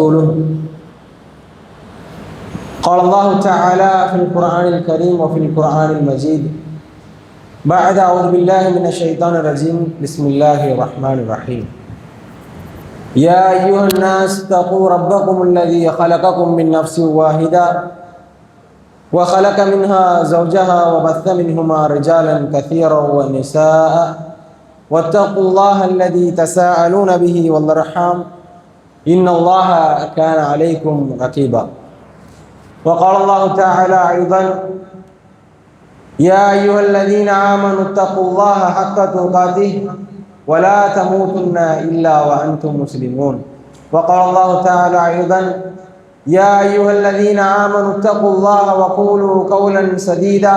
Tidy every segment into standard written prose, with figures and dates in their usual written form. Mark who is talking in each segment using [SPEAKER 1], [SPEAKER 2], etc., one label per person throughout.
[SPEAKER 1] ورسوله. قال الله تعالى في القرآن الكريم وفي القرآن المجيد بعد أعوذ بالله من الشيطان الرجيم بسم الله الرحمن الرحيم. يا أيها الناس اتقوا ربكم الذي خلقكم من نفس واحدة وخلق منها زوجها وبث منهما رجالا كثيرا ونساء واتقوا الله الذي تساءلون به والأرحام إن الله كان عليكم رقيبا. وقال الله تعالى أيضا يا أيها الذين آمنوا اتقوا الله حق تقاته ولا تموتن إلا وأنتم مسلمون. وقال الله تعالى أيضا يا أيها الذين آمنوا اتقوا الله وقولوا قولا سديدا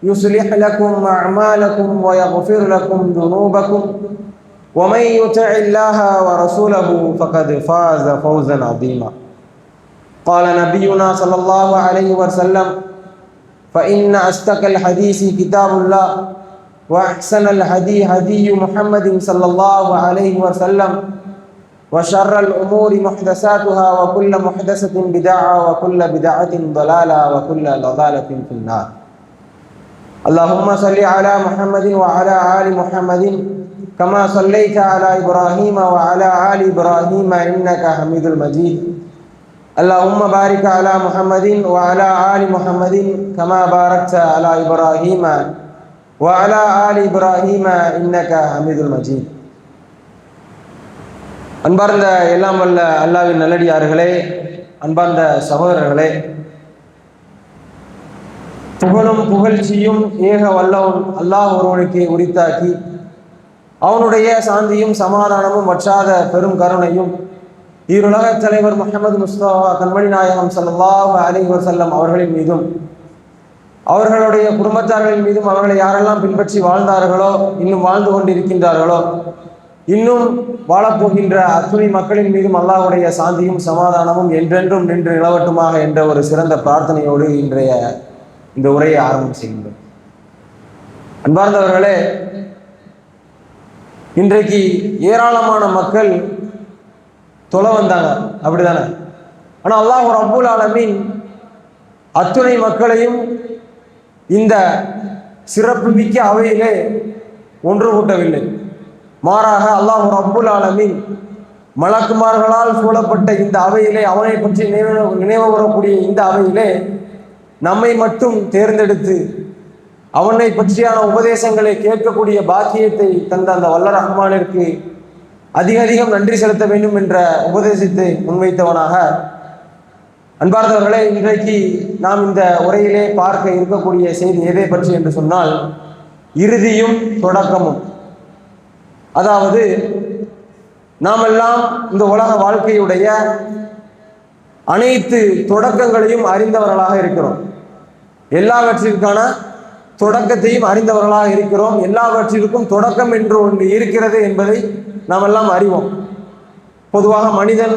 [SPEAKER 1] يصلح لكم أعمالكم ويغفر لكم ذنوبكم ومن يطع الله ورسوله فقد فاز فوزا عظيما. قال نبينا صلى الله عليه وسلم فإن أصدق الحديث كتاب الله وأحسن الهدي هدي محمد صلى الله عليه وسلم وشر الأمور محدثاتها وكل محدثة بدعة وكل بدعة ضلالة وكل ضلالة في النار. اللهم صل على محمد وعلى آل محمد كما صليت على إبراهيم وعلى آل إبراهيم إنك حميد مجيد. اللهم بارك على محمد وعلى آل محمد كما باركت على إبراهيم وعلى آل إبراهيم إنك حميد مجيد. அன்பார்ந்த எல்லாம் வல்ல அல்லாஹ்வின் நல்லடியார்களே, அன்பார்ந்த சகோதரர்களே, புகழும் புகழ்ச்சியும் ஏக வல்லவன் அல்லாஹ் ஒருவனுக்கு உரித்தாக்கி அவனுடைய சாந்தியும் சமாதானமும் வற்றாத பெரும் கருணையும் ஈருலக தலைவர் முஹம்மது முஸ்தபா கண்மணி நாயகம் ஸல்லல்லாஹு அலைஹி வஸல்லம் அவர்களின் மீதும் அவர்களுடைய குடும்பத்தார்களின் மீதும் அவர்களை யாரெல்லாம் பின்பற்றி வாழ்ந்தார்களோ இன்னும் வாழ்ந்து கொண்டிருக்கின்றார்களோ இன்னும் வாழப்போகின்ற அத்துணை மக்களின் மீதும் அல்லாஹ்வுடைய சாந்தியும் சமாதானமும் என்றென்றும் நின்று நிலவட்டுமாக என்ற ஒரு சிறந்த பிரார்த்தனையோடு இன்றைய இந்த உரையை ஆரம்பம் செய்கின்றோம். அன்பார்ந்தவர்களே, இன்றைக்கு ஏராளமான மக்கள் தொலை வந்தாங்க, அப்படிதானே? ஆனால் அல்லாஹ் ரப்புல் ஆலமீன் அத்துணை மக்களையும் இந்த சிறப்பு மிக்க அவையிலே ஒன்று கூட்டவில்லை. மாறாக அல்லாஹ் ரப்புல் ஆலமீன் மலக்குமார்களால் சூழப்பட்ட இந்த அவையிலே, அவனை பற்றி நினைவு கூறக்கூடிய இந்த அவையிலே நம்மை மட்டும் தேர்ந்தெடுத்து அவனை பற்றியான உபதேசங்களை கேட்கக்கூடிய பாக்கியத்தை தந்த அந்த வல்ல ரஹ்மானிற்கு அதிகம் நன்றி செலுத்த வேண்டும் என்ற உபதேசத்தை முன்வைத்தவனாக, அன்பார்ந்தவர்களே, இன்றைக்கு நாம் இந்த உரையிலே பார்க்க இருக்கக்கூடிய செய்தி எதை பற்றி என்று சொன்னால் இறுதியும் தொடக்கமும். அதாவது நாமெல்லாம் இந்த உலக வாழ்க்கையுடைய அனைத்து தொடக்கங்களையும் அறிந்தவர்களாக இருக்கிறோம். எல்லாவற்றிற்கான தொடக்கத்தையும் அறிந்தவர்களாக இருக்கிறோம். எல்லாவற்றிற்கும் தொடக்கம் என்று ஒன்று இருக்கிறது என்பதை நாம் எல்லாம் அறிவோம். பொதுவாக மனிதன்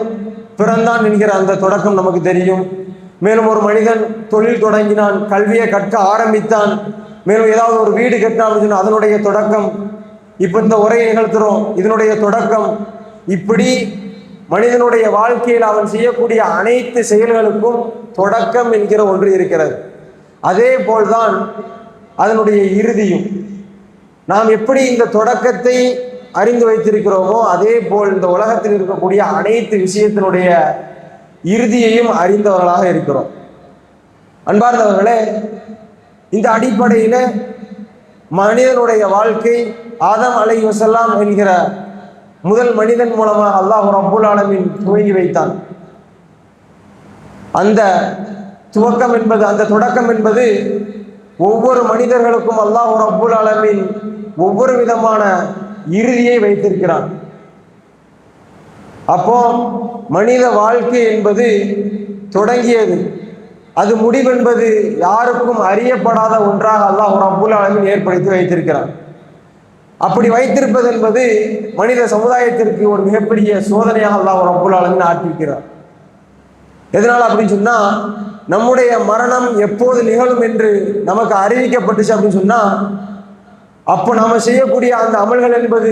[SPEAKER 1] பிறந்தான் என்கிற அந்த தொடக்கம் நமக்கு தெரியும். மேலும் ஒரு மனிதன் தொழில் தொடங்கினான், கல்வியை கற்க ஆரம்பித்தான், மேலும் ஏதாவது ஒரு வீடு கட்டினான், அதனுடைய தொடக்கம். இப்போ இந்த உரையை நிகழ்த்துறோம், இதனுடைய தொடக்கம். இப்படி மனிதனுடைய வாழ்க்கையில் அவன் செய்யக்கூடிய அனைத்து செயல்களுக்கும் தொடக்கம் என்கிற ஒன்று இருக்கிறது. அதே போல்தான் அதனுடைய இறுதியும். நாம் எப்படி இந்த தொடக்கத்தை அறிந்து வைத்திருக்கிறோமோ அதே போல் இந்த உலகத்தில் இருக்கக்கூடிய அனைத்து விஷயத்தினுடைய இறுதியையும் அறிந்தவர்களாக இருக்கிறோம். அன்பார்ந்தவர்களே, இந்த அடிப்படையில் மனிதனுடைய வாழ்க்கை ஆதம் அலைஹிஸ்ஸலாம் என்கிற முதல் மனிதன் மூலமாக அல்லாஹ் ரப்புல் ஆலமீன் துவங்கி வைத்தான். அந்த துவக்கம் என்பது, அந்த தொடக்கம் என்பது ஒவ்வொரு மனிதர்களுக்கும் அல்லாஹ் ரப்புல் ஆலமீன் ஒவ்வொரு விதமான இறுதியை வைத்திருக்கிறான். அப்போ மனித வாழ்க்கை என்பது தொடங்கியது, அது முடிவென்பது யாருக்கும் அறியப்படாத ஒன்றாக அல்லாஹ் ரப்புல் ஆலமீன் ஏற்படுத்தி வைத்திருக்கிறான். அப்படி வைத்திருப்பது என்பது மனித சமுதாயத்திற்கு ஒரு மிகப்பெரிய சோதனையாக அல்லாஹ் ரப்புல் ஆலமீன் ஆற்றிருக்கிறார். எதனால் அப்படின்னு சொன்னா, நம்முடைய மரணம் எப்போது நிகழும் என்று நமக்கு அறிவிக்கப்பட்டுச்சு அப்படின்னு சொன்னா, அப்போ நாம செய்யக்கூடிய அந்த அமல்கள் என்பது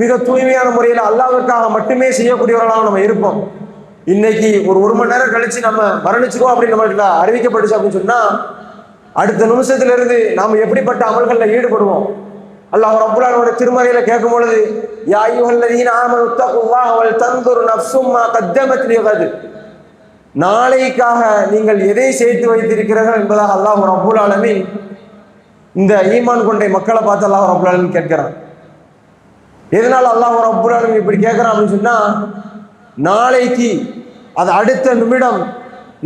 [SPEAKER 1] மிக தூய்மையான முறையில் அல்லாஹ்விற்காக மட்டுமே செய்யக்கூடியவர்களாக நம்ம இருப்போம். இன்னைக்கு ஒரு மணி நேரம் கழிச்சு நம்ம மரணிச்சிருவோம் அப்படின்னு நம்மளுக்கு அறிவிக்கப்பட்டுச்சு அப்படின்னு சொன்னா அடுத்த நிமிஷத்துல இருந்து நாம் எப்படிப்பட்ட அமல்களில் ஈடுபடுவோம்? அல்லாஹ் ரப்பல் ஆலமீன் திருமறையில கேட்கும் பொழுது, யா அய்யுஹல்லதீன ஆமனு தக்குல்லாஹ வல் தன்துர் நஃப்சும் மா கத்தமத் லிகத், நாளைக்காக நீங்கள் எதை சேர்த்து வைத்திருக்கிறீர்கள் என்பதாக அல்லாஹ் ரப்பல் ஆலமீன் இந்த ஈமான் கொண்ட மக்களை பார்த்து அல்லாஹ் ரப்பல் ஆலமீன் கேட்கிறான். எதனால அல்லாஹ் ரப்பல் ஆலமீன் இப்படி கேட்கிறான் அப்படின்னு சொன்னா, நாளைக்கு அது அடுத்த நிமிடம்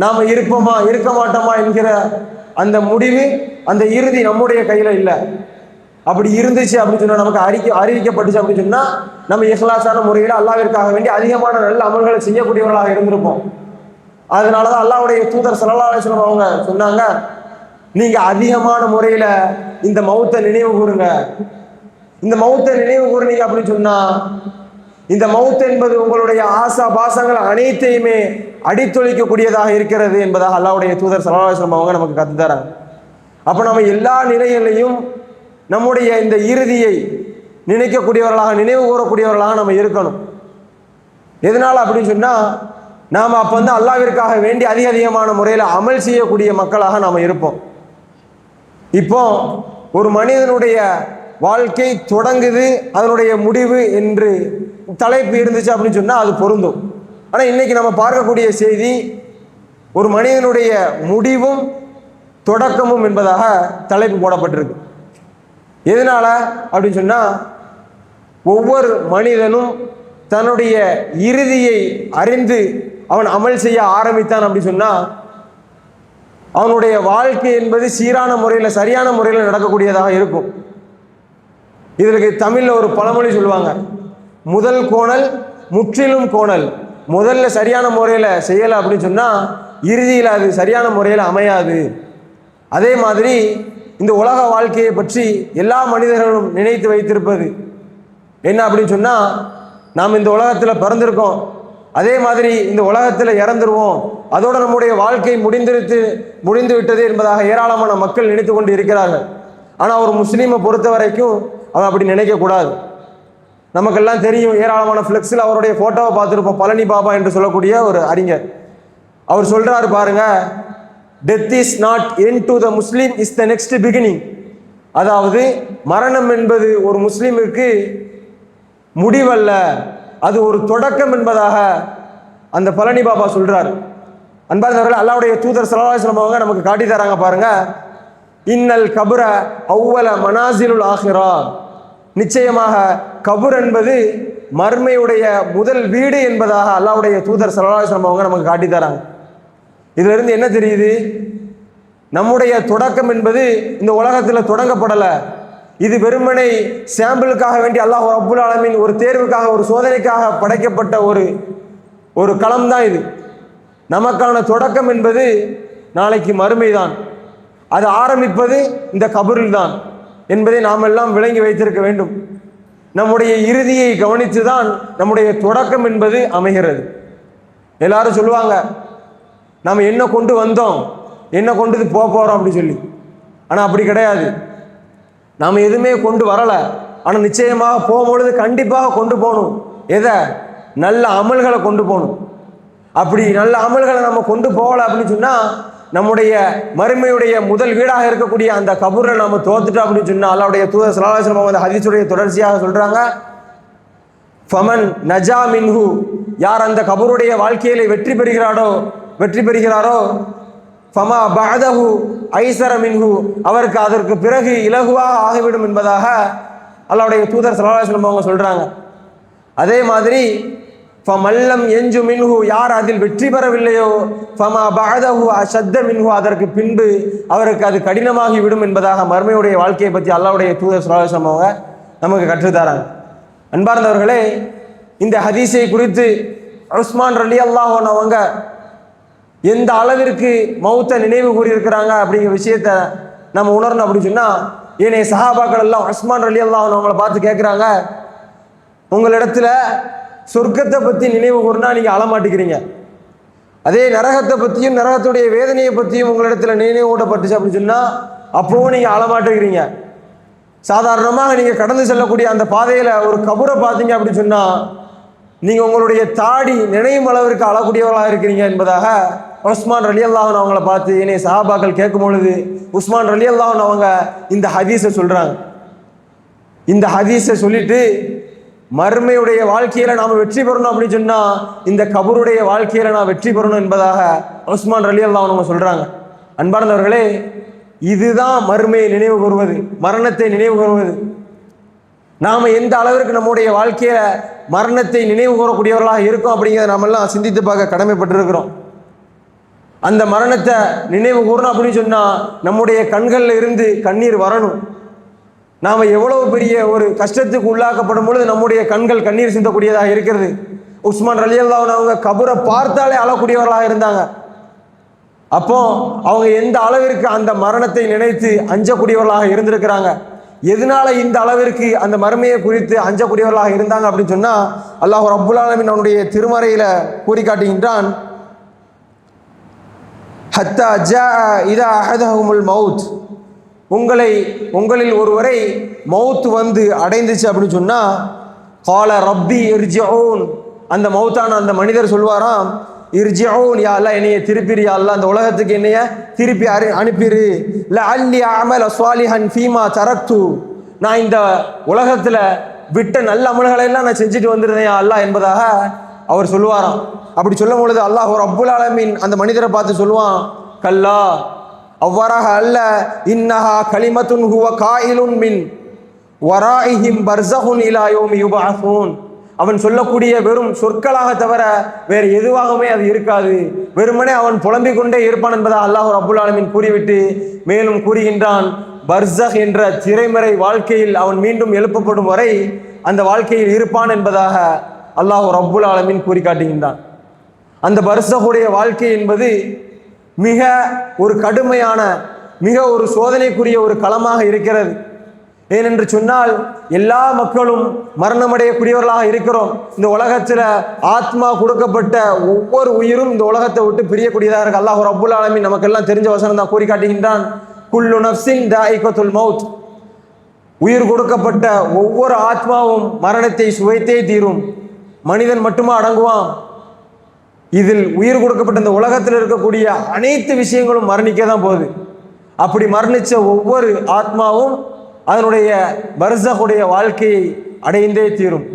[SPEAKER 1] நாம இருப்போமா இருக்க மாட்டோமா என்கிற அந்த முடிவு, அந்த இறுதி நம்முடைய கையில இல்லை. அப்படி இருந்துச்சு அப்படின்னு சொன்னா, நமக்கு அறிவிக்கப்பட்டுச்சு அப்படின்னு சொன்னா, நம்ம இஹ்லாஸான முறையில் அல்லாஹ்விற்காக வேண்டி அதிகமான நல்ல அமல்களை செய்யக்கூடியவர்களாக இருந்திருப்போம். அதனாலதான் அல்லாஹ்வுடைய தூதர் ஸல்லல்லாஹு அலைஹி வஸல்லம் அவங்க சொன்னாங்க, நீங்க அதிகமான முறையில இந்த மௌத்தை நினைவு கூறுங்க. இந்த மௌத்தை நினைவு கூறுனீங்க அப்படின்னு சொன்னா, இந்த மௌத் என்பது உங்களுடைய ஆசா பாசங்கள் அனைத்தையுமே அடித்தொழிக்கக்கூடியதாக இருக்கிறது என்பதாக அல்லாஹ்வுடைய தூதர் ஸல்லல்லாஹு அலைஹி வஸல்லம் அவங்க நமக்கு கத்து தராங்க. அப்ப நம்ம எல்லா நிலைகளிலையும் நம்முடைய இந்த இறுதியை நினைக்கக்கூடியவர்களாக, நினைவு கூறக்கூடியவர்களாக நம்ம இருக்கணும். எதனால அப்படின்னு சொன்னா, நாம் அப்போ அல்லாஹ்விற்காக வேண்டி அதிகமான முறையில் அமல் செய்யக்கூடிய மக்களாக நாம் இருப்போம். இப்போ ஒரு மனிதனுடைய வாழ்க்கை தொடங்குது, அதனுடைய முடிவு என்று தலைப்பு இருந்துச்சு அப்படின்னு சொன்னால் அது பொருந்தும். ஆனால் இன்னைக்கு நம்ம பார்க்கக்கூடிய செய்தி ஒரு மனிதனுடைய முடிவும் தொடக்கமும் என்பதாக தலைப்பு போடப்பட்டிருக்கு. எதனால அப்படின்னு சொன்னால், ஒவ்வொரு மனிதனும் தன்னுடைய இறுதியை அறிந்து அவன் அமல் செய்ய ஆரம்பித்தான் அப்படின்னு சொன்னால், அவனுடைய வாழ்க்கை என்பது சீரான முறையில் சரியான முறையில் நடக்கக்கூடியதாக இருக்கும். இதற்கு தமிழில் ஒரு பழமொழி சொல்லுவாங்க, முதல் கோணல் முற்றிலும் கோணல். முதல்ல சரியான முறையில் செய்யலை அப்படின்னு சொன்னால் இறுதியில் அது சரியான முறையில் அமையாது. அதே மாதிரி இந்த உலக வாழ்க்கையை பற்றி எல்லா மனிதர்களும் நினைத்து வைத்திருப்பது என்ன அப்படின்னு சொன்னால், நாம் இந்த உலகத்தில் பிறந்திருக்கோம், அதே மாதிரி இந்த உலகத்தில் இறந்துருவோம், அதோட நம்முடைய வாழ்க்கை முடிந்து விட்டது என்பதாக ஏராளமான மக்கள் நினைத்து கொண்டு இருக்கிறார்கள். ஆனால் ஒரு முஸ்லீமை பொறுத்த வரைக்கும் அவன் அப்படி நினைக்கக்கூடாது. நமக்கெல்லாம் தெரியும், ஏராளமான ஃப்ளெக்ஸில் அவருடைய ஃபோட்டோவை பார்த்துருப்போம். பழனி பாபா என்று சொல்லக்கூடிய ஒரு அறிஞர், அவர் சொல்கிறாரு பாருங்க, death is not end to the Muslim is the next beginning. அதாவது மரணம் என்பது ஒரு முஸ்லீமுக்கு முடிவல்ல, அது ஒரு தொடக்கம் என்பதாக அந்த பழனி பாபா சொல்றார். அன்பார்ந்தவர்கள், அல்லாஹ்வுடைய தூதர் ஸல்லல்லாஹு அலைஹி வஸல்லம் அவங்க நமக்கு காட்டி தராங்க பாருங்க, இன்னல் கபுர அவ்வல மனாசிலுல் ஆஹிரா, நிச்சயமாக கபுர் என்பது மர்மையுடைய முதல் வீடு என்பதாக அல்லாஹ்வுடைய தூதர் ஸல்லல்லாஹு அலைஹி வஸல்லம் அவங்க நமக்கு காட்டி தராங்க. இதுல இருந்து என்ன தெரியுது? நம்முடைய தொடக்கம் என்பது இந்த உலகத்தில் தொடங்கப்படலை. இது வெறுமனை சாம்பிளுக்காக வேண்டி அல்லாஹ் ரப்புல் ஆலமீன் ஒரு தேர்வுக்காக, ஒரு சோதனைக்காக படைக்கப்பட்ட ஒரு களம் தான் இது. நமக்கான தொடக்கம் என்பது நாளைக்கு மறுமை தான். அது ஆரம்பிப்பது இந்த கபரில் தான் என்பதை நாம் எல்லாம் விளங்கி வைத்திருக்க வேண்டும். நம்முடைய இறுதியை கவனித்து தான் நம்முடைய தொடக்கம் என்பது அமைகிறது. எல்லாரும் சொல்லுவாங்க, நாம் என்ன கொண்டு வந்தோம், என்ன கொண்டு போகிறோம் அப்படின்னு சொல்லி. ஆனால் அப்படி கிடையாது. நாம் எதுவுமே கொண்டு வரலை, ஆனால் நிச்சயமாக போகும்பொழுது கண்டிப்பாக கொண்டு போகணும். எதை? நல்ல அமல்களை கொண்டு போகணும். அப்படி நல்ல அமல்களை நம்ம கொண்டு போகலை அப்படின்னு சொன்னால், நம்முடைய மறுமையுடைய முதல் வீடாக இருக்கக்கூடிய அந்த கபூரில் நம்ம தோத்துட்டோம் அப்படின்னு சொன்னால், அல்லாஹ்வுடைய தூதர் ஸல்லல்லாஹு அலைஹி வஸல்லம் அந்த ஹதீஸுடைய தொடர்ச்சியாக சொல்கிறாங்க, ஃபமன் நஜா மின்ஹு, யார் அந்த கபூருடைய வாழ்க்கையிலே வெற்றி பெறுகிறாரோ ஃபமா பஅதஹு ஐஸர மின்ஹு, அவருக்கு அதற்கு பிறகு இலகுவாக ஆகிவிடும் என்பதாக அல்லாஹ்வுடைய தூதர் ஸல்லல்லாஹு அலைஹி வஸல்லம் அவங்க சொல்கிறாங்க. அதே மாதிரி ஃபமல்லம் எஞ்சு மின்ஹு, யார் அதில் வெற்றி பெறவில்லையோ ஃபமா பஅதஹு அஷத்த மின்ஹு, அதற்கு பின்பு அவருக்கு அது கடினமாகி விடும் என்பதாக மர்மையுடைய வாழ்க்கையை பற்றி அல்லாஹ்வுடைய தூதர் ஸல்லல்லாஹு அலைஹி வஸல்லம் அவங்க நமக்கு கற்றுத்தராங்க. அன்பார்ந்தவர்களே, இந்த ஹதீஸை குறித்து உஸ்மான் ரலியல்லாஹு அன்ஹு அவங்க எந்த அளவிற்கு மௌத்தை நினைவு கூறியிருக்கிறாங்க அப்படிங்கிற விஷயத்த நம்ம உணரணும். அப்படின்னு சொன்னால், ஏனைய சஹாபாக்கள் எல்லாம் உஸ்மான் ரலியல்லாஹு அன்ஹு அவங்கள பார்த்து கேட்குறாங்க, உங்களிடத்துல சொர்க்கத்தை பற்றி நினைவு கூறினா நீங்கள் அழமாட்டிக்கிறீங்க, அதே நரகத்தை பற்றியும் நரகத்துடைய வேதனையை பற்றியும் உங்களிடத்துல நினைவு ஊட்டப்பட்டுச்சு அப்படின்னு சொன்னால் அப்பவும் நீங்கள் அழமாட்டுக்கிறீங்க. சாதாரணமாக நீங்கள் கடந்து செல்லக்கூடிய அந்த பாதையில் ஒரு கபரை பார்த்தீங்க அப்படின்னு சொன்னால் நீங்கள் உங்களுடைய தாடி நினையும் அளவிற்கு அழக்கூடியவர்களாக இருக்கிறீங்க என்பதாக உஸ்மான் ரலியல்லாஹு அன்ஹு அவங்கள பார்த்து என்னைய சஹாபாக்கள் கேட்கும் பொழுது உஸ்மான் ரலியல்லாஹு அன்ஹு அவங்க இந்த ஹதீஸை சொல்கிறாங்க. இந்த ஹதீஸை சொல்லிட்டு மறுமையுடைய வாழ்க்கையில நாம் வெற்றி பெறணும் அப்படின்னு சொன்னா இந்த கபருடைய வாழ்க்கையில நான் வெற்றி பெறணும் என்பதாக உஸ்மான் ரலியல்லாஹு அன்ஹு சொல்றாங்க. அன்பார்ந்தவர்களே, இதுதான் மறுமையை நினைவு கூறுவது, மரணத்தை நினைவு கூறுவது. நாம எந்த அளவிற்கு நம்முடைய வாழ்க்கையில மரணத்தை நினைவு கூறக்கூடியவர்களாக இருக்கும் அப்படிங்கிறத நாம எல்லாம் சிந்தித்து பார்க்க கடமைப்பட்டிருக்கிறோம். அந்த மரணத்தை நினைவு கூறணும் அப்படின்னு சொன்னா நம்முடைய கண்கள்ல இருந்து கண்ணீர் வரணும். நாம் எவ்வளவு பெரிய ஒரு கஷ்டத்துக்கு உள்ளாக்கப்படும் பொழுது நம்முடைய கண்கள் கண்ணீர் சிந்தக்கூடியதாக இருக்கிறது. உஸ்மான் ரலியல்லாஹு அன்ஹு அவங்க கபரை பார்த்தாலே அழக்கூடியவர்களாக இருந்தாங்க. அப்போ அவங்க எந்த அளவிற்கு அந்த மரணத்தை நினைத்து அஞ்சக்கூடியவர்களாக இருந்திருக்கிறாங்க. எதனால இந்த அளவிற்கு அந்த மறுமையை குறித்து அஞ்சக்கூடியவர்களாக இருந்தாங்க அப்படின்னு சொன்னா அல்லாஹ் ரப்புல் ஆலமீன் அவனுடைய திருமறையில கூறி காட்டுகின்றான். ஹத்தா ஜா இதா அஹதஹுமுல் மவுத், உங்களில் ஒருவரை மவுத் வந்து அடைந்துச்சு அப்படின்னு சொன்னா கால ரப்பி இர்ஜிஊன், அந்த மவுத்தான அந்த மனிதர் சொல்வாராம், இர்ஜிஊன் யா அல்லாஹ் என்னைய திருப்பிரு, யா அல்லாஹ் அந்த உலகத்துக்கு என்னைய திருப்பி அனுப்பிரு, லஅல்லி அஅமல ஸாலிஹன் ஃபீமா தரக்து, நான் இந்த உலகத்துல விட்ட நல்ல அமல்களை எல்லாம் நான் செஞ்சுட்டு வந்திருந்தேன் யா அல்லாஹ் என்பதாக அவர் சொல்லுவாராம். அப்படி சொல்லும் பொழுது அல்லாஹ் ரப்புல் ஆலமீன் அந்த மனிதரை பார்த்து சொல்லுவான், கல்லா, அவ்வாறாக அல்ல, இன்னஹா கலிமத்துன் ஹுவ காயிலுன் மின் வராஇஹிம் பர்ஸஹுன் இலா யௌமி யுபஅஸூன், அவன் சொல்லக்கூடிய வெறும் சொற்களாக தவிர வேறு எதுவாகவே அது இருக்காது, வெறுமனே அவன் புலம்பிக் கொண்டே இருப்பான் என்பதாக அல்லாஹ் ரப்புல் ஆலமீன் கூறிவிட்டு மேலும் கூறுகின்றான், பர்ஸஹ் என்ற திரைமறை வாழ்க்கையில் அவன் மீண்டும் எழுப்பப்படும் வரை அந்த வாழ்க்கையில் இருப்பான் என்பதாக அல்லாஹ் ரப்புல் ஆலமீன் கூறி காட்டுகின்றான். அந்த பர்ஸஹுடைய வாழ்க்கை என்பது மிக ஒரு கடுமையான, மிக ஒரு சோதனைக்குரிய ஒரு களமாக இருக்கிறது. ஏனென்று சொன்னால் எல்லா மக்களும் மரணமடையக்கூடியவர்களாக இருக்கிறோம். இந்த உலகத்தில் ஆத்மா கொடுக்கப்பட்ட ஒவ்வொரு உயிரும் இந்த உலகத்தை விட்டு பிரியக்கூடியதாக இருக்கு. அல்லாஹ் ரப்புல் ஆலமீன் நமக்கெல்லாம் தெரிஞ்ச வசனம் தான் கூறி காட்டுகின்றான், குல்லு நஃப்ஸின் தாயிகத்துல் மௌத், உயிர் கொடுக்கப்பட்ட ஒவ்வொரு ஆத்மாவும் மரணத்தை சுவைத்தே தீரும். மனிதன் மட்டுமா அடங்குவான்? இதில் உயிர் கொடுக்கப்பட்ட இந்த உலகத்தில் இருக்கக்கூடிய அனைத்து விஷயங்களும் மரணிக்க தான் போகுது. அப்படி மரணிச்ச ஒவ்வொரு ஆத்மாவும் அதனுடைய பர்ஸஹுடைய வாழ்க்கையை அடைந்தே தீரும்.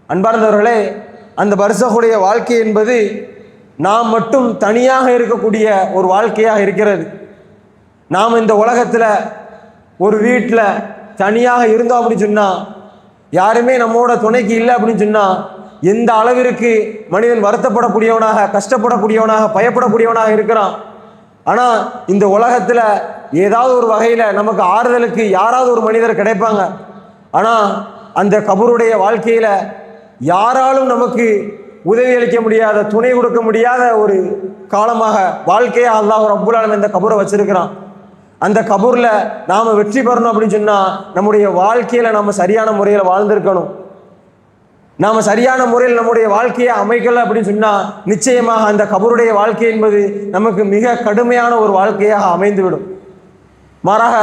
[SPEAKER 1] அன்பார்ந்தவர்களே, அந்த பர்ஸஹுடைய வாழ்க்கை என்பது நாம் மட்டும் தனியாக இருக்கக்கூடிய ஒரு வாழ்க்கையாக இருக்கிறது. நாம் இந்த உலகத்தில் ஒரு வீட்டில் தனியாக இருந்தோம் அப்படின்னு சொன்னால், யாருமே நம்மோட துணைக்கு இல்லை அப்படின்னு சொன்னால் எந்த அளவிற்கு மனிதன் வருத்தப்படக்கூடியவனாக, கஷ்டப்படக்கூடியவனாக, பயப்படக்கூடியவனாக இருக்கிறான். ஆனால் இந்த உலகத்தில் ஏதாவது ஒரு வகையில் நமக்கு ஆறுதலுக்கு யாராவது ஒரு மனிதர் கிடைப்பாங்க. ஆனால் அந்த கபருடைய வாழ்க்கையில் யாராலும் நமக்கு உதவி அளிக்க முடியாத, துணை கொடுக்க முடியாத ஒரு காலமாக, வாழ்க்கையாக அல்லாஹ் ரப்புல் ஆலமீன் இந்த கபரை வச்சிருக்கிறான். அந்த கபூரில் நாம் வெற்றி பெறணும் அப்படின்னு சொன்னால் நம்முடைய வாழ்க்கையில் நாம் சரியான முறையில் வாழ்ந்திருக்கணும். நாம் சரியான முறையில் நம்முடைய வாழ்க்கையை அமைக்கலை அப்படின்னு சொன்னால் நிச்சயமாக அந்த கபருடைய வாழ்க்கை என்பது நமக்கு மிக கடுமையான ஒரு வாழ்க்கையாக அமைந்துவிடும். மாறாக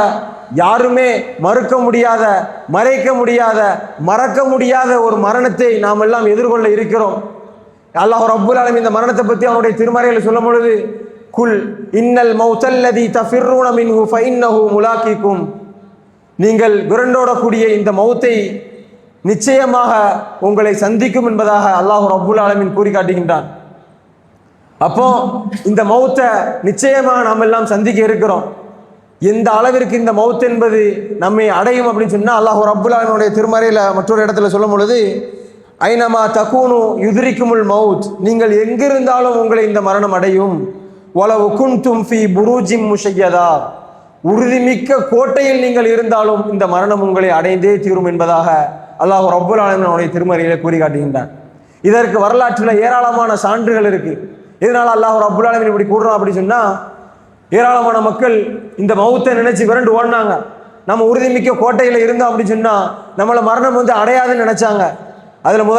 [SPEAKER 1] யாருமே மறுக்க முடியாத, மறைக்க முடியாத, மறக்க முடியாத ஒரு மரணத்தை நாம் எல்லாம் எதிர்கொள்ள இருக்கிறோம். அல்லாஹ் ரப்புல் ஆலமீன் இந்த மரணத்தை பற்றி அவனுடைய திருமறையில் சொல்லும் பொழுது, குல் இன்னல் மௌத்தல்லதி தஃபிர்ரூன மின்ஹு ஃபஇன்னஹு முலாக்கிக்கும், நீங்கள் விரண்டோடக்கூடிய இந்த மௌத்தை நிச்சயமாக உங்களை சந்திக்கும் என்பதாக அல்லாஹ் ரப்புல் ஆலமீன் கூறி காட்டுகின்றான். அப்போ இந்த மௌத்தை நிச்சயமாக நாம் எல்லாம் சந்திக்க இருக்கிறோம். எந்த அளவிற்கு இந்த மௌத் என்பது நம்மை அடையும் அப்படின்னு சொன்னால் அல்லாஹ் ரப்புல் ஆலமீனுடைய திருமறையில் மற்றொரு இடத்துல சொல்லும் பொழுது, ஐனமா தகூனு யுத்ரிக்குமுல் மௌத், நீங்கள் எங்கிருந்தாலும் உங்களை இந்த மரணம் அடையும். வலவு குன்தும் ஃபீ புரூஜிம் முஷய்யதா, உறுதிமிக்க கோட்டையில் நீங்கள் இருந்தாலும் இந்த மரணம் உங்களை அடைந்தே தீரும் என்பதாக அல்லாஹ் ரப்புல் ஆலமீன் அவனுடைய திருமறையிலே கூறி காட்டுகின்றான். இதற்கு வரலாற்றில் ஏராளமான சான்றுகள் இருக்கு. இதனால அல்லாஹ் ரப்புல் ஆலமீன் இப்படி கூடுறோம் அப்படி சொன்னா, ஏராளமான மக்கள் இந்த மௌத்தை நினைச்சு விரண்டு ஓடினாங்க. நம்ம உறுதிமிக்க கோட்டையில் இருந்தோம் அப்படின்னு சொன்னா நம்மளை மரணம் வந்து அடையாதுன்னு நினைச்சாங்க. அதில்